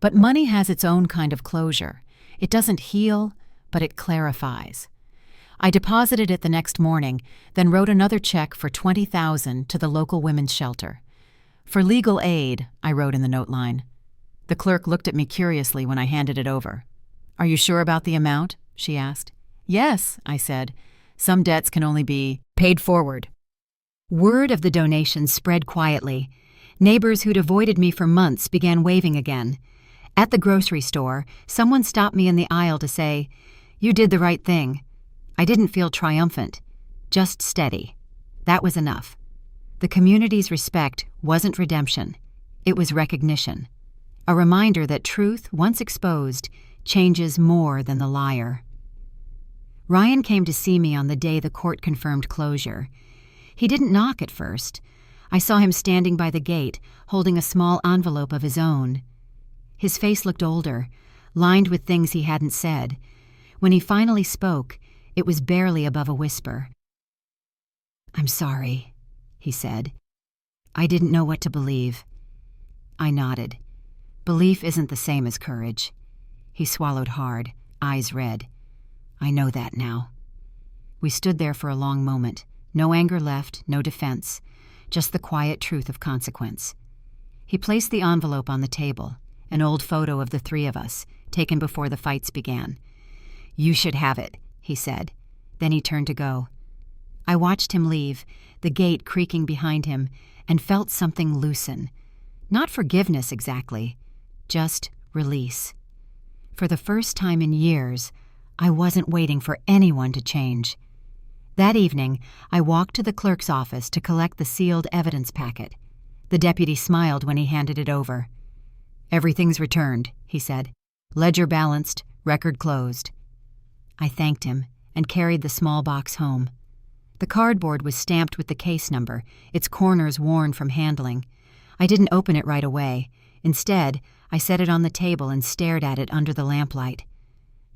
But money has its own kind of closure. It doesn't heal, but it clarifies. I deposited it the next morning, then wrote another check for $20,000 to the local women's shelter. "For legal aid," I wrote in the note line. The clerk looked at me curiously when I handed it over. "Are you sure about the amount?" she asked. "Yes," I said. "Some debts can only be paid forward." Word of the donation spread quietly. Neighbors who'd avoided me for months began waving again. At the grocery store, someone stopped me in the aisle to say, "You did the right thing." I didn't feel triumphant, just steady. That was enough. The community's respect wasn't redemption. It was recognition. A reminder that truth, once exposed, changes more than the liar. Ryan came to see me on the day the court confirmed closure. He didn't knock at first. I saw him standing by the gate, holding a small envelope of his own. His face looked older, lined with things he hadn't said. When he finally spoke, it was barely above a whisper. "I'm sorry," he said. "I didn't know what to believe." I nodded. Belief isn't the same as courage. He swallowed hard, eyes red. "I know that now." We stood there for a long moment. No anger left, no defense, just the quiet truth of consequence. He placed the envelope on the table, an old photo of the three of us, taken before the fights began. "You should have it," he said. Then he turned to go. I watched him leave, the gate creaking behind him, and felt something loosen. Not forgiveness exactly, just release. For the first time in years, I wasn't waiting for anyone to change. That evening, I walked to the clerk's office to collect the sealed evidence packet. The deputy smiled when he handed it over. "Everything's returned," he said. "Ledger balanced, record closed." I thanked him and carried the small box home. The cardboard was stamped with the case number, its corners worn from handling. I didn't open it right away. Instead, I set it on the table and stared at it under the lamplight.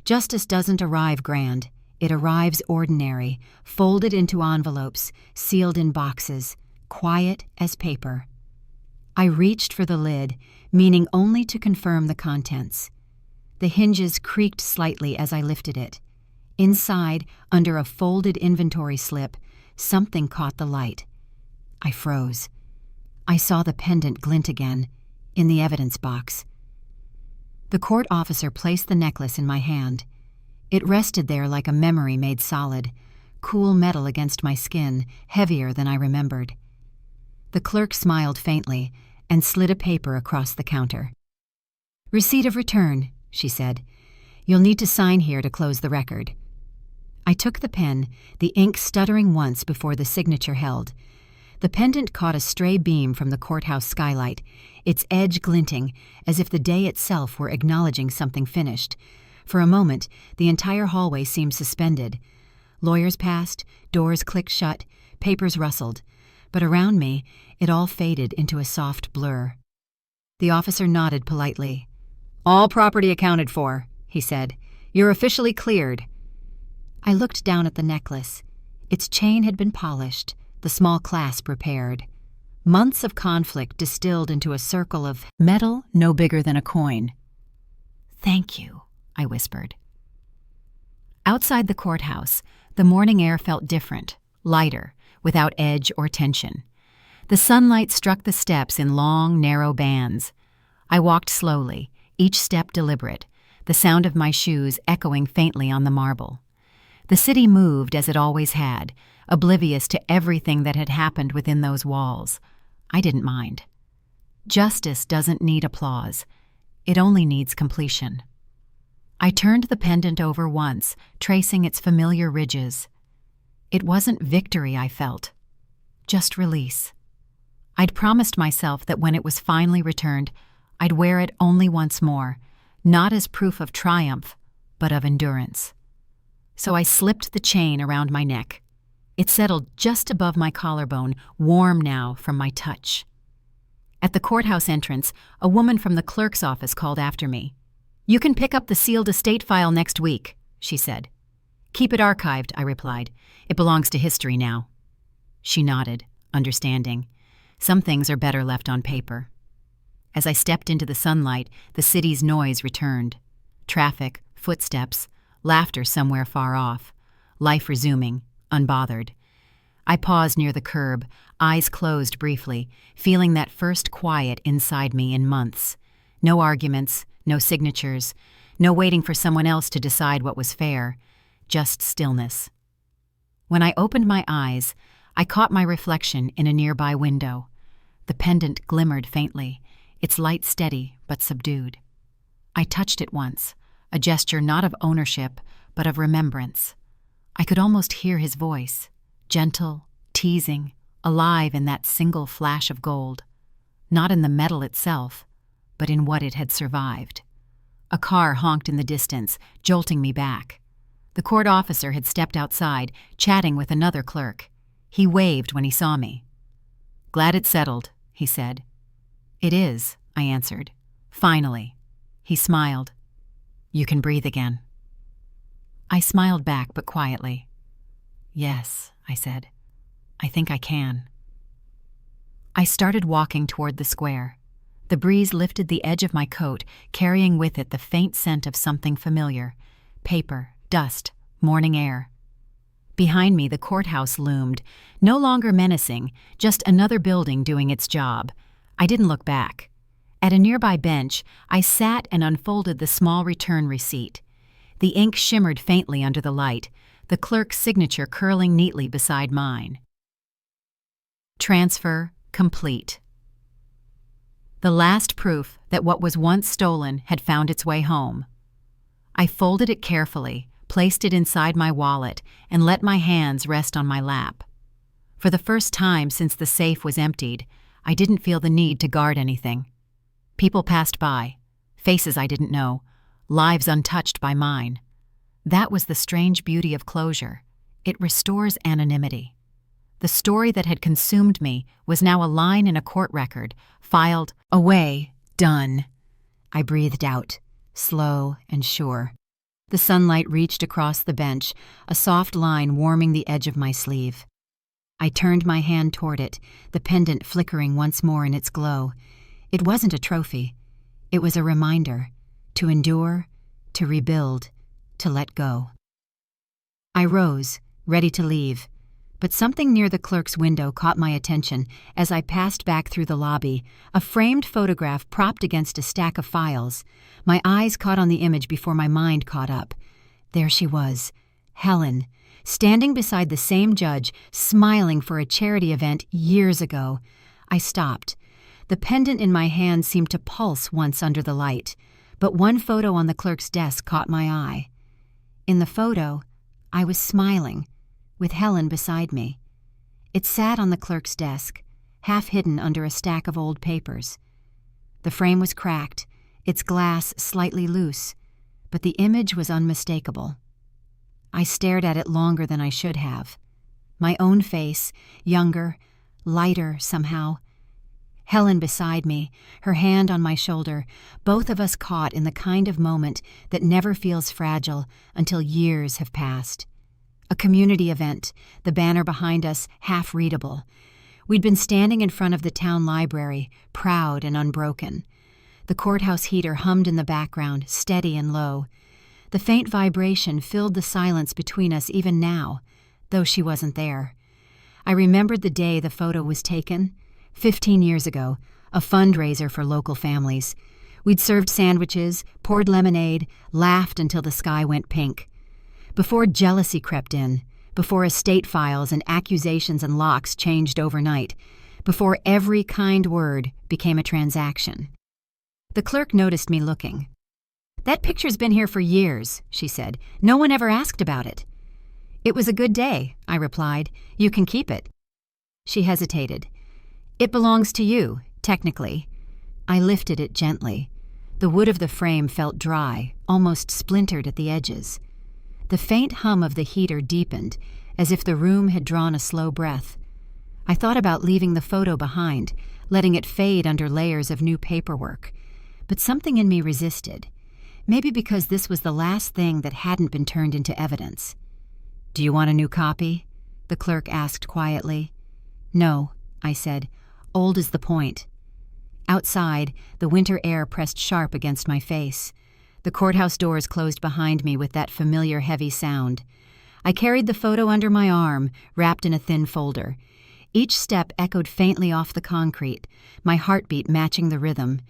Justice doesn't arrive grand. It arrives ordinary, folded into envelopes, sealed in boxes, quiet as paper. I reached for the lid, meaning only to confirm the contents. The hinges creaked slightly as I lifted it. Inside, under a folded inventory slip, something caught the light. I froze. I saw the pendant glint again, in the evidence box. The court officer placed the necklace in my hand. It rested there like a memory made solid, cool metal against my skin, heavier than I remembered. The clerk smiled faintly and slid a paper across the counter. "Receipt of return," she said. "You'll need to sign here to close the record." I took the pen, the ink stuttering once before the signature held. The pendant caught a stray beam from the courthouse skylight, its edge glinting as if the day itself were acknowledging something finished. For a moment, the entire hallway seemed suspended. Lawyers passed, doors clicked shut, papers rustled. But around me, it all faded into a soft blur. The officer nodded politely. "All property accounted for," he said. "You're officially cleared." I looked down at the necklace. Its chain had been polished, the small clasp repaired. Months of conflict distilled into a circle of metal no bigger than a coin. "Thank you," I whispered. Outside the courthouse, the morning air felt different, lighter, without edge or tension. The sunlight struck the steps in long, narrow bands. I walked slowly, each step deliberate, the sound of my shoes echoing faintly on the marble. The city moved as it always had, oblivious to everything that had happened within those walls. I didn't mind. Justice doesn't need applause. It only needs completion. I turned the pendant over once, tracing its familiar ridges. It wasn't victory I felt, just release. I'd promised myself that when it was finally returned, I'd wear it only once more, not as proof of triumph, but of endurance. So I slipped the chain around my neck. It settled just above my collarbone, warm now from my touch. At the courthouse entrance, a woman from the clerk's office called after me. "You can pick up the sealed estate file next week," she said. "Keep it archived," I replied. "It belongs to history now." She nodded, understanding. Some things are better left on paper. As I stepped into the sunlight, the city's noise returned. Traffic, footsteps, laughter somewhere far off, life resuming, unbothered. I paused near the curb, eyes closed briefly, feeling that first quiet inside me in months. No arguments, no signatures, no waiting for someone else to decide what was fair, just stillness. When I opened my eyes, I caught my reflection in a nearby window. The pendant glimmered faintly, its light steady but subdued. I touched it once, a gesture not of ownership, but of remembrance. I could almost hear his voice, gentle, teasing, alive in that single flash of gold. Not in the metal itself, but in what it had survived. A car honked in the distance, jolting me back. The court officer had stepped outside, chatting with another clerk. He waved when he saw me. "Glad it's settled," he said. "It is," I answered. "Finally." He smiled. "You can breathe again." I smiled back, but quietly. "Yes," I said. "I think I can." I started walking toward the square. The breeze lifted the edge of my coat, carrying with it the faint scent of something familiar. Paper, dust, morning air. Behind me, the courthouse loomed, no longer menacing, just another building doing its job. I didn't look back. At a nearby bench, I sat and unfolded the small return receipt. The ink shimmered faintly under the light, the clerk's signature curling neatly beside mine. Transfer complete. The last proof that what was once stolen had found its way home. I folded it carefully, placed it inside my wallet, and let my hands rest on my lap. For the first time since the safe was emptied, I didn't feel the need to guard anything. People passed by, faces I didn't know, lives untouched by mine. That was the strange beauty of closure. It restores anonymity. The story that had consumed me was now a line in a court record, filed, away, done. I breathed out, slow and sure. The sunlight reached across the bench, a soft line warming the edge of my sleeve. I turned my hand toward it, the pendant flickering once more in its glow. It wasn't a trophy. It was a reminder to endure, to rebuild, to let go. I rose, ready to leave, but something near the clerk's window caught my attention as I passed back through the lobby, a framed photograph propped against a stack of files. My eyes caught on the image before my mind caught up. There she was, Helen, standing beside the same judge, smiling for a charity event years ago. I stopped. The pendant in my hand seemed to pulse once under the light, but one photo on the clerk's desk caught my eye. In the photo, I was smiling, with Helen beside me. It sat on the clerk's desk, half hidden under a stack of old papers. The frame was cracked, its glass slightly loose, but the image was unmistakable. I stared at it longer than I should have. My own face, younger, lighter somehow. Helen beside me, her hand on my shoulder, both of us caught in the kind of moment that never feels fragile until years have passed. A community event, the banner behind us half readable. We'd been standing in front of the town library, proud and unbroken. The courthouse heater hummed in the background, steady and low. The faint vibration filled the silence between us even now, though she wasn't there. I remembered the day the photo was taken, 15 years ago, a fundraiser for local families. We'd served sandwiches, poured lemonade, laughed until the sky went pink. Before jealousy crept in, before estate files and accusations and locks changed overnight, before every kind word became a transaction. The clerk noticed me looking. "That picture's been here for years," she said. "No one ever asked about it." "It was a good day," I replied. "You can keep it." She hesitated. "It belongs to you, technically." I lifted it gently. The wood of the frame felt dry, almost splintered at the edges. The faint hum of the heater deepened, as if the room had drawn a slow breath. I thought about leaving the photo behind, letting it fade under layers of new paperwork. But something in me resisted. Maybe because this was the last thing that hadn't been turned into evidence. "Do you want a new copy?" the clerk asked quietly. "No," I said. "Old is the point." Outside, the winter air pressed sharp against my face. The courthouse doors closed behind me with that familiar heavy sound. I carried the photo under my arm, wrapped in a thin folder. Each step echoed faintly off the concrete, my heartbeat matching the rhythm.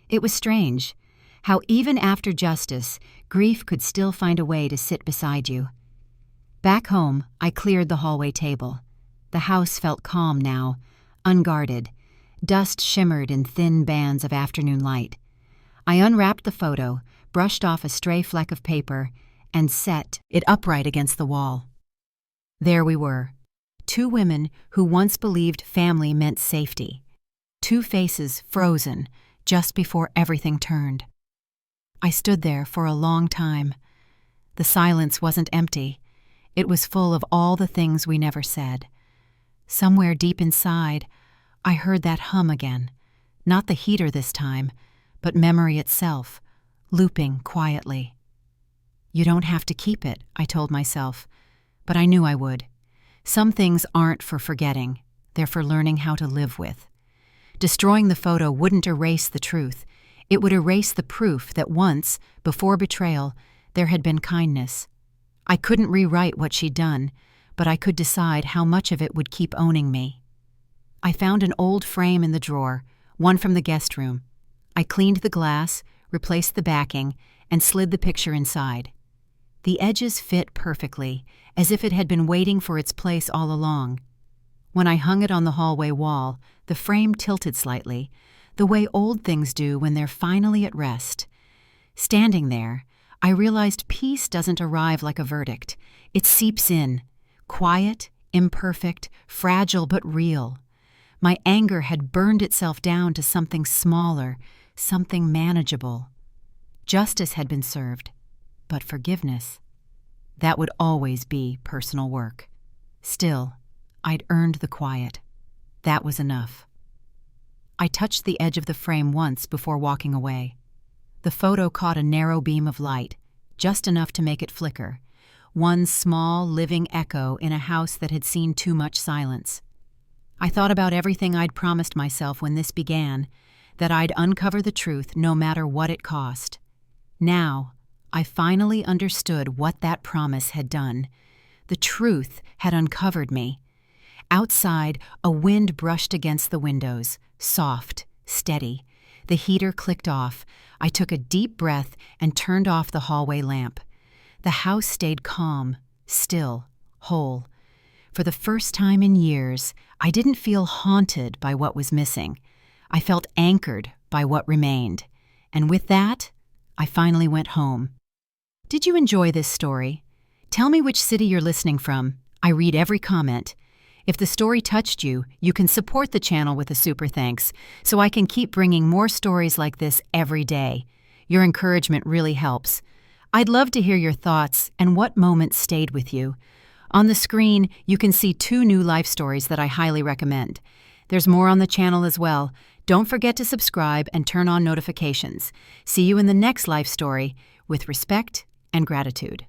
It was strange, how even after justice, grief could still find a way to sit beside you. Back home, I cleared the hallway table. The house felt calm now, unguarded. Dust shimmered in thin bands of afternoon light. I unwrapped the photo, brushed off a stray fleck of paper, and set it upright against the wall. There we were, two women who once believed family meant safety. Two faces frozen just before everything turned. I stood there for a long time. The silence wasn't empty. It was full of all the things we never said. Somewhere deep inside, I heard that hum again. Not the heater this time, but memory itself, looping quietly. "You don't have to keep it," I told myself, but I knew I would. Some things aren't for forgetting, they're for learning how to live with. Destroying the photo wouldn't erase the truth. It would erase the proof that once, before betrayal, there had been kindness. I couldn't rewrite what she'd done, but I could decide how much of it would keep owning me. I found an old frame in the drawer, one from the guest room. I cleaned the glass, replaced the backing, and slid the picture inside. The edges fit perfectly, as if it had been waiting for its place all along. When I hung it on the hallway wall, the frame tilted slightly, the way old things do when they're finally at rest. Standing there, I realized peace doesn't arrive like a verdict. It seeps in, quiet, imperfect, fragile but real. My anger had burned itself down to something smaller, something manageable. Justice had been served, but forgiveness, that would always be personal work. Still, I'd earned the quiet. That was enough. I touched the edge of the frame once before walking away. The photo caught a narrow beam of light, just enough to make it flicker, one small, living echo in a house that had seen too much silence. I thought about everything I'd promised myself when this began, that I'd uncover the truth no matter what it cost. Now, I finally understood what that promise had done. The truth had uncovered me. Outside, a wind brushed against the windows, soft, steady. The heater clicked off. I took a deep breath and turned off the hallway lamp. The house stayed calm, still, whole. For the first time in years, I didn't feel haunted by what was missing. I felt anchored by what remained. And with that, I finally went home. Did you enjoy this story? Tell me which city you're listening from. I read every comment. If the story touched you, you can support the channel with a super thanks, so I can keep bringing more stories like this every day. Your encouragement really helps. I'd love to hear your thoughts and what moments stayed with you. On the screen, you can see 2 new life stories that I highly recommend. There's more on the channel as well. Don't forget to subscribe and turn on notifications. See you in the next life story with respect and gratitude.